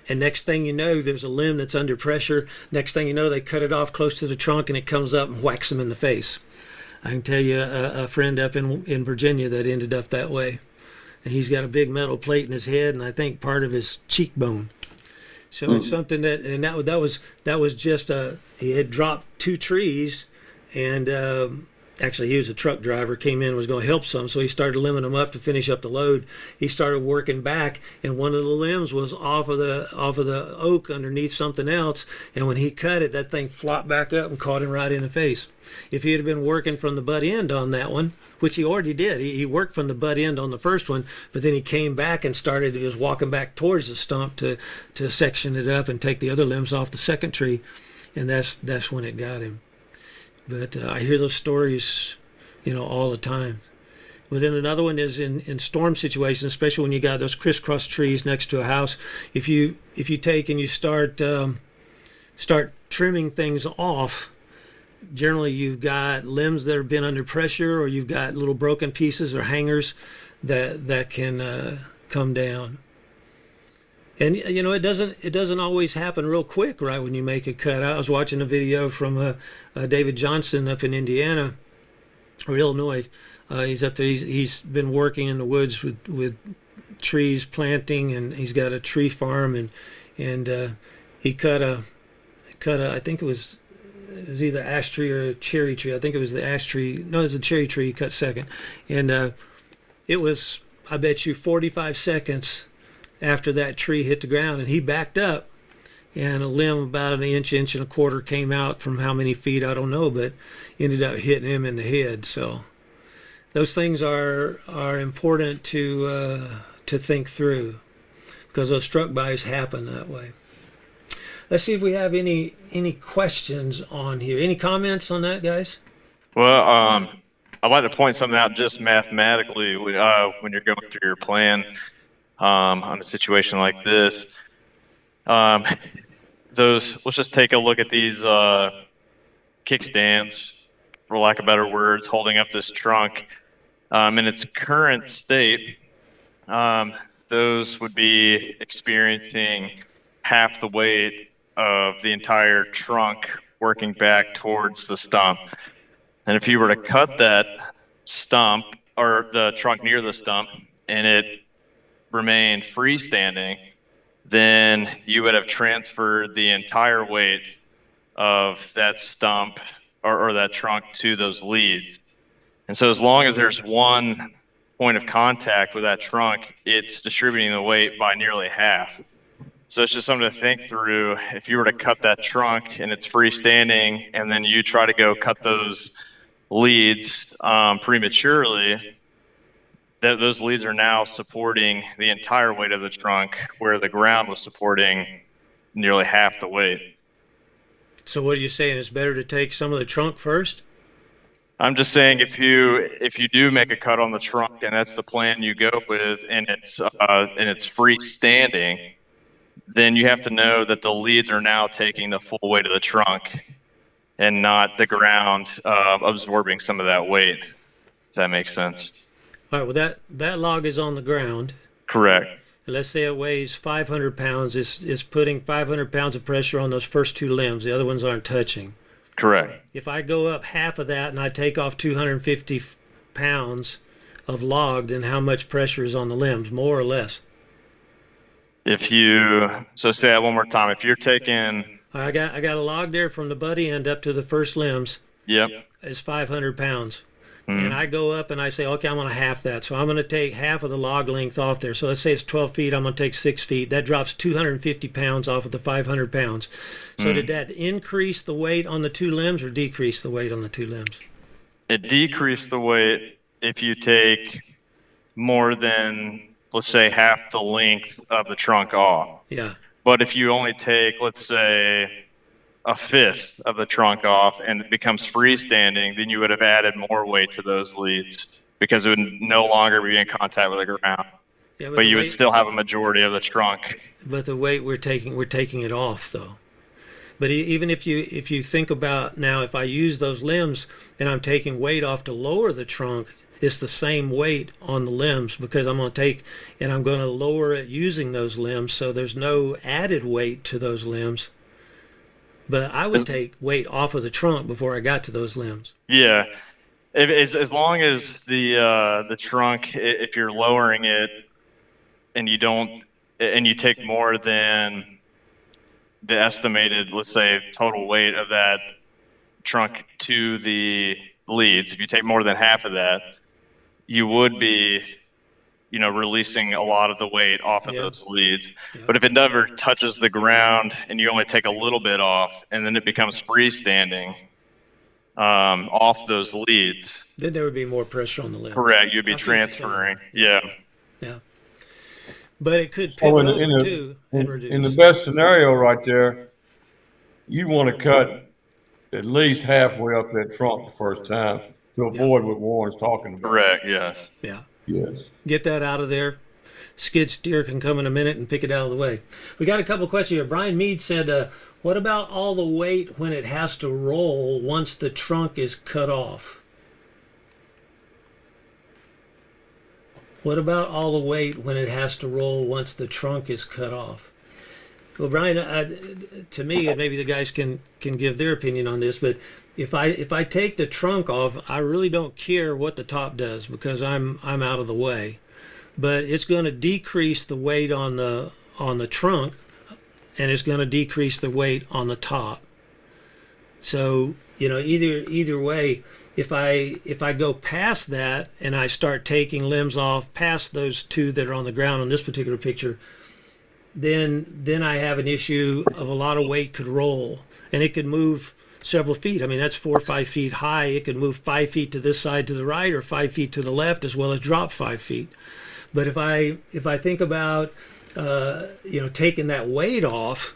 [SPEAKER 1] And next thing you know, there's a limb that's under pressure. Next thing you know, they cut it off close to the trunk and it comes up and whacks them in the face. I can tell you a friend up in Virginia that ended up that way. And he's got a big metal plate in his head and I think part of his cheekbone. So it's something that was just he had dropped two trees, and actually he was a truck driver, came in, was going to help some, so he started limbing them up to finish up the load. He started working back, and one of the limbs was off of the oak underneath something else, and when he cut it, that thing flopped back up and caught him right in the face. If he had been working from the butt end on that one, which he already did, he worked from the butt end on the first one, but then he came back and he was walking back towards the stump to section it up and take the other limbs off the second tree, and that's when it got him. But I hear those stories, all the time. But then another one is in storm situations, especially when you got those crisscross trees next to a house. If you take and you start trimming things off, generally you've got limbs that have been under pressure, or you've got little broken pieces or hangers that can come down. And it doesn't always happen real quick, right, when you make a cut. I was watching a video from David Johnson up in Indiana or Illinois. He's up there. He's been working in the woods with trees, planting, and he's got a tree farm, and he cut a I think it was either ash tree or a cherry tree. I think it was the ash tree. No, it was a cherry tree he cut second, and it was, I bet you, 45 seconds after that tree hit the ground, and he backed up, and a limb about an inch and a quarter came out from how many feet, I don't know, but ended up hitting him in the head. So those things are important to think through, because those struck bys happen that way. Let's see if we have any questions on here. Any comments on that, guys?
[SPEAKER 2] Well, I'd like to point something out just mathematically when you're going through your plan on a situation like this. Let's just take a look at these kickstands, for lack of better words, holding up this trunk. In its current state, those would be experiencing half the weight of the entire trunk working back towards the stump. And if you were to cut that stump, or the trunk near the stump, and it remained freestanding, then you would have transferred the entire weight of that stump or that trunk to those leads. And so as long as there's one point of contact with that trunk, it's distributing the weight by nearly half. So it's just something to think through. If you were to cut that trunk and it's freestanding, and then you try to go cut those leads prematurely, those leads are now supporting the entire weight of the trunk, where the ground was supporting nearly half the weight.
[SPEAKER 1] So what are you saying? It's better to take some of the trunk first?
[SPEAKER 2] I'm just saying, if you do make a cut on the trunk and that's the plan you go with, and it's freestanding, then you have to know that the leads are now taking the full weight of the trunk. and not the ground absorbing some of that weight. If that makes sense.
[SPEAKER 1] All right, well, that log is on the ground.
[SPEAKER 2] Correct.
[SPEAKER 1] Let's say it weighs 500 pounds. It's putting 500 pounds of pressure on those first two limbs. The other ones aren't touching.
[SPEAKER 2] Correct.
[SPEAKER 1] If I go up half of that and I take off 250 pounds of log, then how much pressure is on the limbs, more or less?
[SPEAKER 2] So say that one more time. If you're taking,
[SPEAKER 1] I got a log there from the buddy end up to the first limbs.
[SPEAKER 2] yep.
[SPEAKER 1] Is 500 pounds.
[SPEAKER 2] Mm-hmm.
[SPEAKER 1] And I go up and I say, okay, I'm going to half that. So I'm going to take half of the log length off there. So let's say it's 12 feet. I'm going to take 6 feet. That drops 250 pounds off of the 500 pounds. So did that increase the weight on the two limbs or decrease the weight on the two limbs?
[SPEAKER 2] It decreased the weight if you take more than, let's say, half the length of the trunk off.
[SPEAKER 1] Yeah.
[SPEAKER 2] But if you only take, let's say, a fifth of the trunk off and it becomes freestanding, then you would have added more weight to those leads because it would no longer be in contact with the ground.
[SPEAKER 1] Yeah,
[SPEAKER 2] But you would still have a majority of the trunk.
[SPEAKER 1] But the weight we're taking it off though. But even if you think about now, if I use those limbs and I'm taking weight off to lower the trunk, it's the same weight on the limbs because I'm going to take and I'm going to lower it using those limbs. So there's no added weight to those limbs. But I would take weight off of the trunk before I got to those limbs.
[SPEAKER 2] Yeah. As long as the trunk, if you're lowering it and you take more than the estimated, let's say, total weight of that trunk to the leads, if you take more than half of that, you would be, releasing a lot of the weight off of those leads. But if it never touches the ground and you only take a little bit off and then it becomes freestanding off those leads,
[SPEAKER 1] then there would be more pressure on the limb.
[SPEAKER 2] correct, you'd be transferring. Yeah.
[SPEAKER 1] But it could
[SPEAKER 3] So
[SPEAKER 1] pivot over too and reduce.
[SPEAKER 3] in the best scenario right there, you want to cut at least halfway up that trunk the first time to avoid what Warren's talking about.
[SPEAKER 2] Correct, yes.
[SPEAKER 1] Yeah.
[SPEAKER 3] Yes.
[SPEAKER 1] Get that out of there. Skid steer can come in a minute and pick it out of the way. We got a couple questions here. Brian Mead said, what about all the weight when it has to roll once the trunk is cut off? What about all the weight when it has to roll once the trunk is cut off? Well, Brian, to me, and maybe the guys can give their opinion on this, but if I take the trunk off, I really don't care what the top does because I'm out of the way. But it's going to decrease the weight on the trunk, and it's going to decrease the weight on the top. So either way, if I go past that and I start taking limbs off past those two that are on the ground on this particular picture, then I have an issue of a lot of weight could roll and it could move several feet. I mean, that's 4 or 5 feet high. It could move 5 feet to this side to the right or 5 feet to the left, as well as drop 5 feet. But if I think about taking that weight off,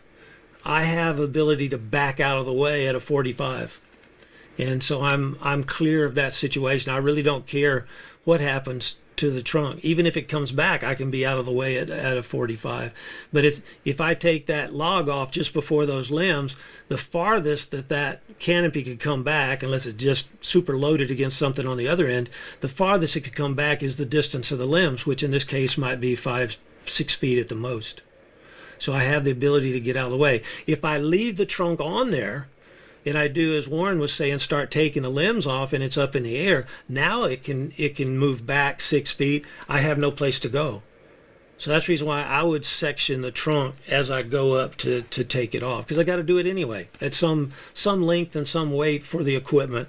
[SPEAKER 1] I have ability to back out of the way at a 45. And so I'm clear of that situation. I really don't care what happens to the trunk. Even if it comes back, I can be out of the way at a 45. But if I take that log off just before those limbs, the farthest that canopy could come back, unless it's just super loaded against something on the other end, the farthest it could come back is the distance of the limbs, which in this case might be 5-6 feet at the most. So I have the ability to get out of the way. If I leave the trunk on there, and I do, as Warren was saying, start taking the limbs off and it's up in the air, now it can move back 6 feet. I have no place to go. So that's the reason why I would section the trunk as I go up to take it off, because I got to do it anyway at some length and some weight for the equipment.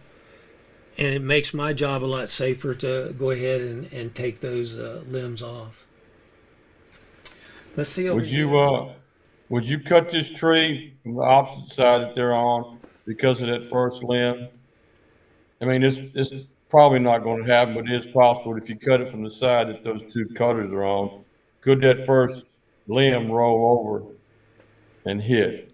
[SPEAKER 1] And it makes my job a lot safer to go ahead and take those limbs off. Let's see over here.
[SPEAKER 3] Would you cut this tree from the opposite side that they're on because of that first limb? I mean, it's probably not going to happen, but it is possible if you cut it from the side that those two cutters are on. Could that first limb roll over and hit?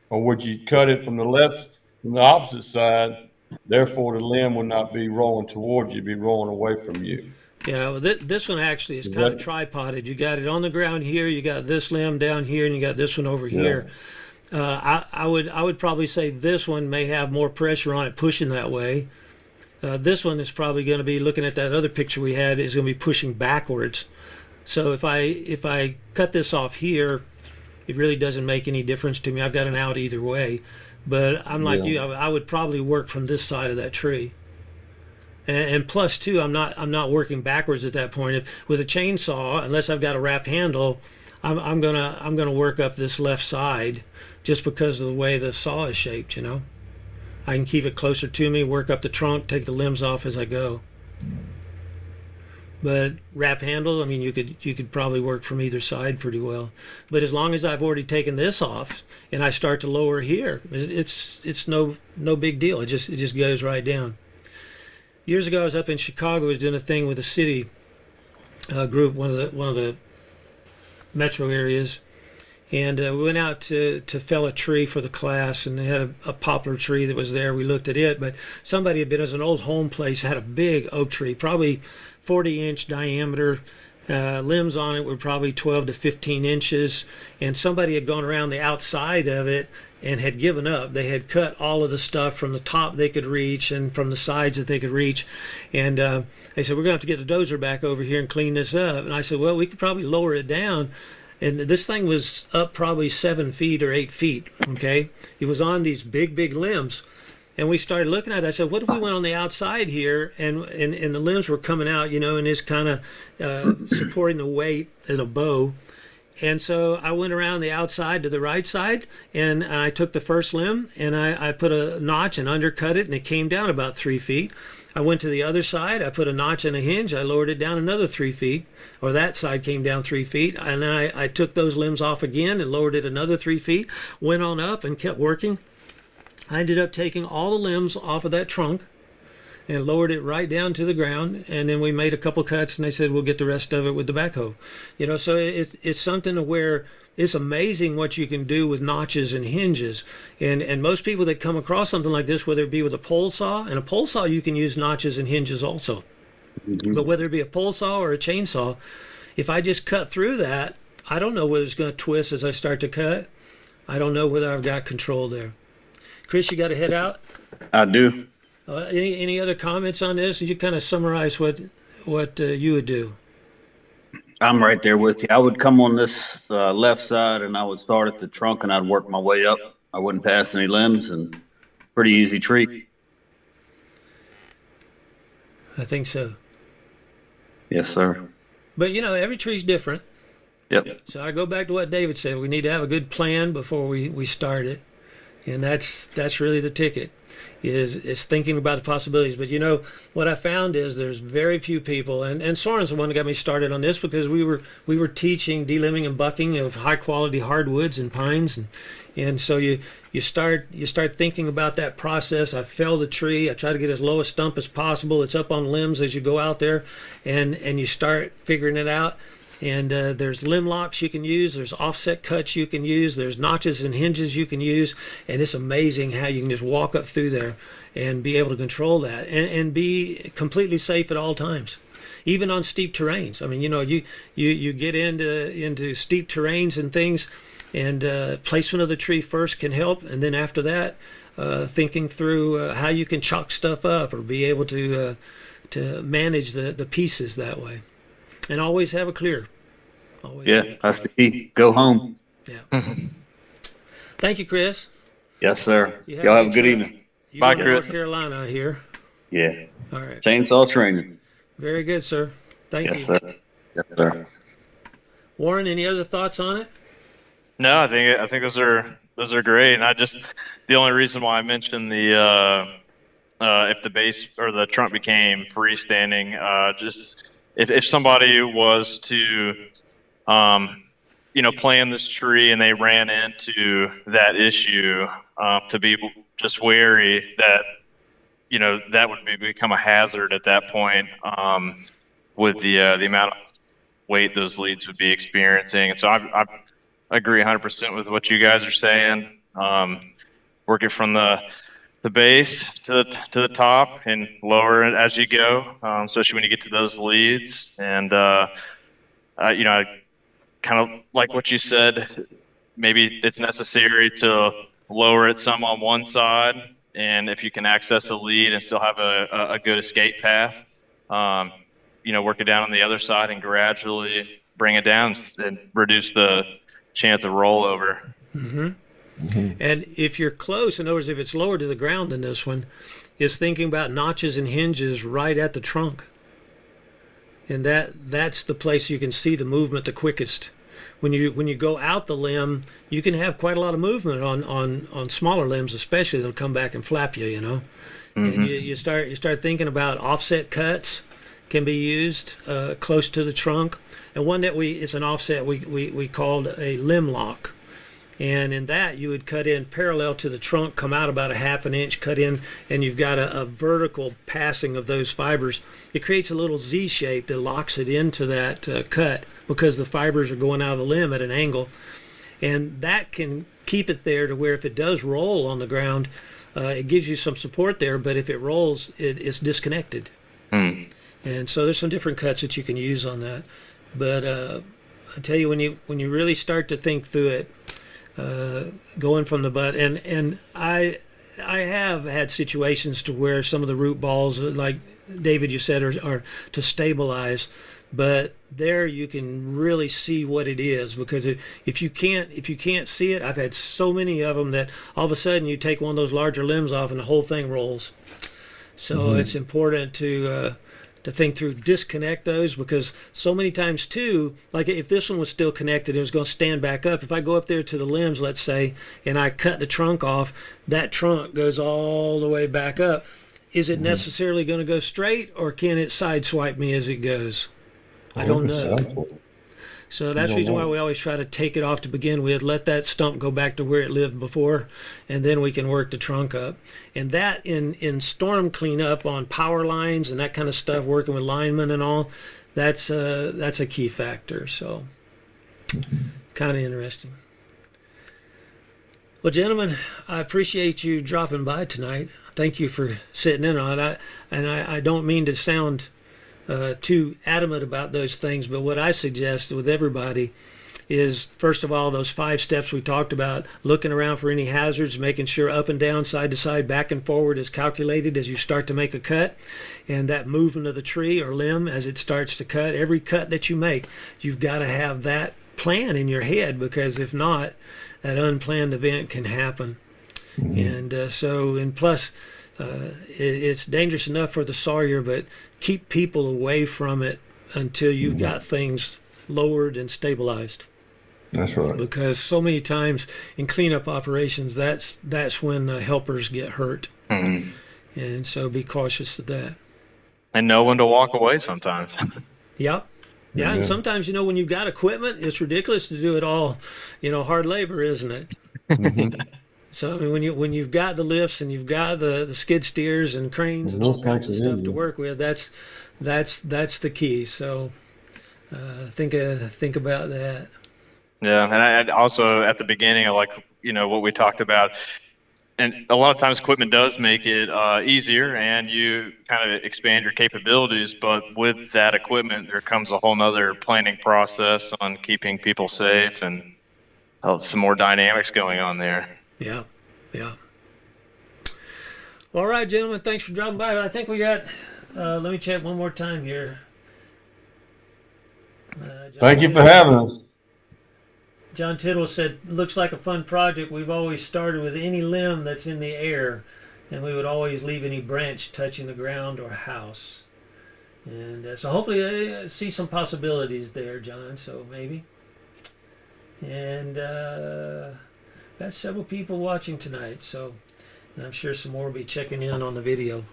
[SPEAKER 3] Or would you cut it from the opposite side, therefore the limb would not be rolling towards you, be rolling away from you?
[SPEAKER 1] Yeah, well, this one actually is kind of tripoded. You got it on the ground here, you got this limb down here, and you got this one over here. I would probably say this one may have more pressure on it pushing that way. This one is probably going to be, looking at that other picture we had, is going to be pushing backwards. So if I cut this off here, it really doesn't make any difference to me. I've got an out either way. But I'm like
[SPEAKER 3] Yeah.
[SPEAKER 1] you. I would probably work from this side of that tree. And plus two, I'm not working backwards at that point. With a chainsaw, unless I've got a wrap handle, I'm gonna work up this left side, just because of the way the saw is shaped. I can keep it closer to me, work up the trunk, take the limbs off as I go. But wrap handle, I mean, you could probably work from either side pretty well. But as long as I've already taken this off and I start to lower here, it's no big deal. It just goes right down. Years ago, I was up in Chicago. I was doing a thing with a city group, one of the metro areas, and we went out to fell a tree for the class, and they had a poplar tree that was there. We looked at it, but somebody had been, as an old home place, had a big oak tree, probably 40-inch diameter. Limbs on it were probably 12 to 15 inches, and somebody had gone around the outside of it and had given up. They had cut all of the stuff from the top they could reach and from the sides that they could reach, and they said, we're going to have to get the dozer back over here and clean this up. And I said, well, we could probably lower it down. And this thing was up probably 7 feet or 8 feet. Okay, it was on these big limbs. And we started looking at it. I said, what if we went on the outside here, and the limbs were coming out, and it's kind of supporting the weight in a bow. And so I went around the outside to the right side, and I took the first limb, and I put a notch and undercut it, and it came down about 3 feet. I went to the other side. I put a notch and a hinge. I lowered it down another 3 feet, or that side came down 3 feet. And then I took those limbs off again and lowered it another 3 feet, went on up and kept working. I ended up taking all the limbs off of that trunk and lowered it right down to the ground. And then we made a couple cuts, and they said, we'll get the rest of it with the backhoe. So it's something to where it's amazing what you can do with notches and hinges. And most people that come across something like this, whether it be with a pole saw, and a pole saw you can use notches and hinges also.
[SPEAKER 3] Mm-hmm.
[SPEAKER 1] But whether it be a pole saw or a chainsaw, if I just cut through that, I don't know whether it's going to twist as I start to cut. I don't know whether I've got control there. Chris, you got to head out.
[SPEAKER 4] I do.
[SPEAKER 1] Any other comments on this? You kind of summarize what you would do.
[SPEAKER 4] I'm right there with you. I would come on this left side, and I would start at the trunk, and I'd work my way up. I wouldn't pass any limbs, and pretty easy treat.
[SPEAKER 1] I think so.
[SPEAKER 4] Yes, sir.
[SPEAKER 1] But every tree's different.
[SPEAKER 4] Yep.
[SPEAKER 1] So I go back to what David said. We need to have a good plan before we start it, and that's really the ticket. Is thinking about the possibilities. But what I found is there's very few people, and Soren's the one that got me started on this, because we were teaching delimbing and bucking of high quality hardwoods and pines, and so you start thinking about that process. I fell the tree. I try to get as low a stump as possible. It's up on limbs as you go out there, and you start figuring it out. And there's limb locks you can use, there's offset cuts you can use, there's notches and hinges you can use, and it's amazing how you can just walk up through there and be able to control that and be completely safe at all times, even on steep terrains. I mean, you get into steep terrains and things, and placement of the tree first can help, and then after that, thinking through how you can chalk stuff up or be able to manage the pieces that way. And always have a clear. Always.
[SPEAKER 4] Yeah, that's the key. Go home.
[SPEAKER 1] Yeah. Thank you, Chris.
[SPEAKER 4] Yes, sir.
[SPEAKER 1] You
[SPEAKER 4] Y'all have a good
[SPEAKER 1] trip.
[SPEAKER 4] evening.
[SPEAKER 1] You
[SPEAKER 2] Bye,
[SPEAKER 1] go to North
[SPEAKER 2] Chris.
[SPEAKER 1] Carolina, I hear.
[SPEAKER 4] Yeah.
[SPEAKER 1] All right.
[SPEAKER 4] Chainsaw training.
[SPEAKER 1] Very good, sir. Thank
[SPEAKER 4] Yes,
[SPEAKER 1] you.
[SPEAKER 4] sir. Yes, sir.
[SPEAKER 1] Warren, any other thoughts on it?
[SPEAKER 2] No, I think those are great. And the only reason why I mentioned the if the base or the trunk became freestanding, just if somebody was to plan this tree and they ran into that issue, to be just wary that that would become a hazard at that point, with the amount of weight those leads would be experiencing. And so I agree 100% with what you guys are saying. Working from the base to the top and lower it as you go, especially when you get to those leads. And I kind of like what you said. maybe it's necessary to lower it some on one side, and if you can access a lead and still have a good escape path, um, work it down on the other side and gradually bring it down and reduce the chance of rollover.
[SPEAKER 1] And if you're close, in other words, if it's lower to the ground than this one, is thinking about notches and hinges right at the trunk. And that's the place you can see the movement the quickest. When you go out the limb, you can have quite a lot of movement on smaller limbs, especially. They'll come back and flap you, And you start thinking about offset cuts can be used close to the trunk. And one that it's an offset we called a limb lock. And in that, you would cut in parallel to the trunk, come out about a half an inch, cut in, and you've got a vertical passing of those fibers. It creates a little Z shape that locks it into that cut because the fibers are going out of the limb at an angle. And that can keep it there to where if it does roll on the ground, it gives you some support there, but if it rolls, it's disconnected. And so there's some different cuts that you can use on that. But I tell you, when you really start to think through it, going from the butt, and I have had situations to where some of the root balls, like David you said, are to stabilize, but there you can really see what it is, because if you can't see it, I've had so many of them that all of a sudden you take one of those larger limbs off and the whole thing rolls. So it's important to think through, disconnect those, because so many times too, like if this one was still connected, it was going to stand back up. If I go up there to the limbs, let's say, and I cut the trunk off, that trunk goes all the way back up. Is it necessarily going to go straight, or can it sideswipe me as it goes? I don't know. So that's the reason why we always try to take it off to begin with, let that stump go back to where it lived before, and then we can work the trunk up. And that in storm cleanup on power lines and that kind of stuff, working with linemen and all, that's a key factor. So kind of interesting. Well, gentlemen, I appreciate you dropping by tonight. Thank you for sitting in on it. I don't mean to sound too adamant about those things, but what I suggest with everybody is, first of all, those 5 steps we talked about, looking around for any hazards, making sure up and down, side to side, back and forward is calculated as you start to make a cut, and that movement of the tree or limb as it starts to cut. Every cut that you make, you've got to have that plan in your head, because if not, that unplanned event can happen. And plus, it's dangerous enough for the sawyer, but keep people away from it until you've got things lowered and stabilized.
[SPEAKER 3] That's right.
[SPEAKER 1] Because so many times in cleanup operations, that's when helpers get hurt. And so be cautious of that.
[SPEAKER 2] And know when to walk away sometimes.
[SPEAKER 1] Yep. Yeah, and sometimes, when you've got equipment, it's ridiculous to do it all, hard labor, isn't it? So I mean, when you've got the lifts and you've got the skid steers and cranes and all kinds of stuff to work with, that's the key. So think about that.
[SPEAKER 2] Yeah, and I also at the beginning, like what we talked about, and a lot of times equipment does make it easier, and you kind of expand your capabilities. But with that equipment, there comes a whole nother planning process on keeping people safe and some more dynamics going on there.
[SPEAKER 1] Yeah. All right, gentlemen, thanks for dropping by. I think we got, let me check one more time here.
[SPEAKER 3] Thank you for having us.
[SPEAKER 1] John Tittle said, looks like a fun project. We've always started with any limb that's in the air, and we would always leave any branch touching the ground or house. And so hopefully I see some possibilities there, John, so maybe. And got several people watching tonight, so I'm sure some more will be checking in on the video.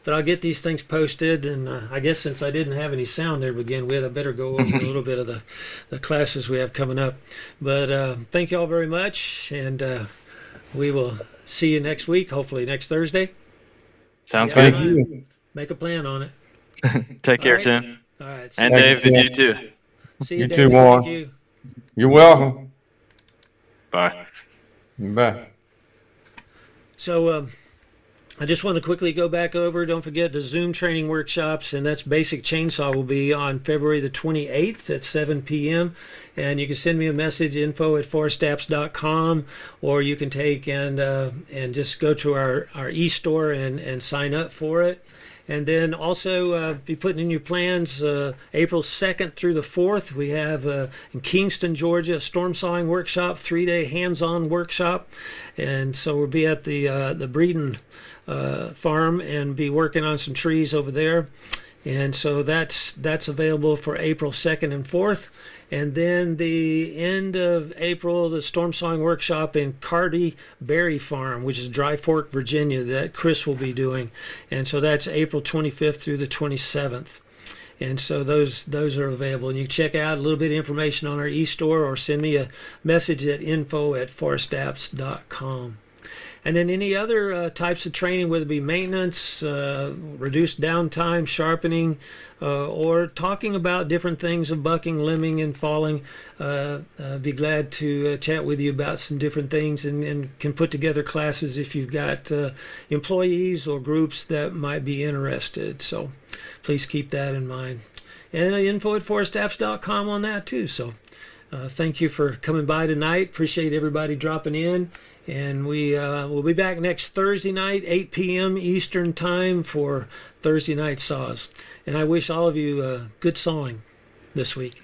[SPEAKER 1] But I'll get these things posted, and I guess since I didn't have any sound there to begin with, I better go over a little bit of the classes we have coming up. But thank you all very much, and we will see you next week, hopefully next Thursday.
[SPEAKER 2] Sounds good.
[SPEAKER 3] Thank you.
[SPEAKER 1] Make a plan on it.
[SPEAKER 2] Take care,
[SPEAKER 1] right.
[SPEAKER 2] Tim.
[SPEAKER 1] All right.
[SPEAKER 2] And Dave, and you too.
[SPEAKER 1] See you,
[SPEAKER 3] You
[SPEAKER 1] Dave.
[SPEAKER 3] too, Warren.
[SPEAKER 1] Thank you.
[SPEAKER 3] You're welcome.
[SPEAKER 2] Bye.
[SPEAKER 3] Bye.
[SPEAKER 1] So I just want to quickly go back over. Don't forget the Zoom training workshops, and that's Basic Chainsaw will be on February the 28th at 7 p.m. And you can send me a message, info@forestapps.com, or you can take and just go to our e-store and sign up for it. And then also be putting in your plans April 2nd through the 4th. We have in Kingston, Georgia, a storm sawing workshop, 3-day hands-on workshop. And so we'll be at the Breeden farm and be working on some trees over there. And so that's available for April 2nd and 4th. And then the end of April, the storm sawing workshop in Carty Berry Farm, which is Dry Fork, Virginia, that Chris will be doing. And so that's April 25th through the 27th. And so those are available. And you can check out a little bit of information on our e-store or send me a message at info@forestapps.com. And then any other types of training, whether it be maintenance, reduced downtime, sharpening, or talking about different things of bucking, limbing, and falling, be glad to chat with you about some different things, and can put together classes if you've got employees or groups that might be interested. So please keep that in mind. And info@forestapps.com on that too. So thank you for coming by tonight. Appreciate everybody dropping in. And we'll be back next Thursday night, 8 p.m. Eastern Time for Thursday Night Saws. And I wish all of you good sawing this week.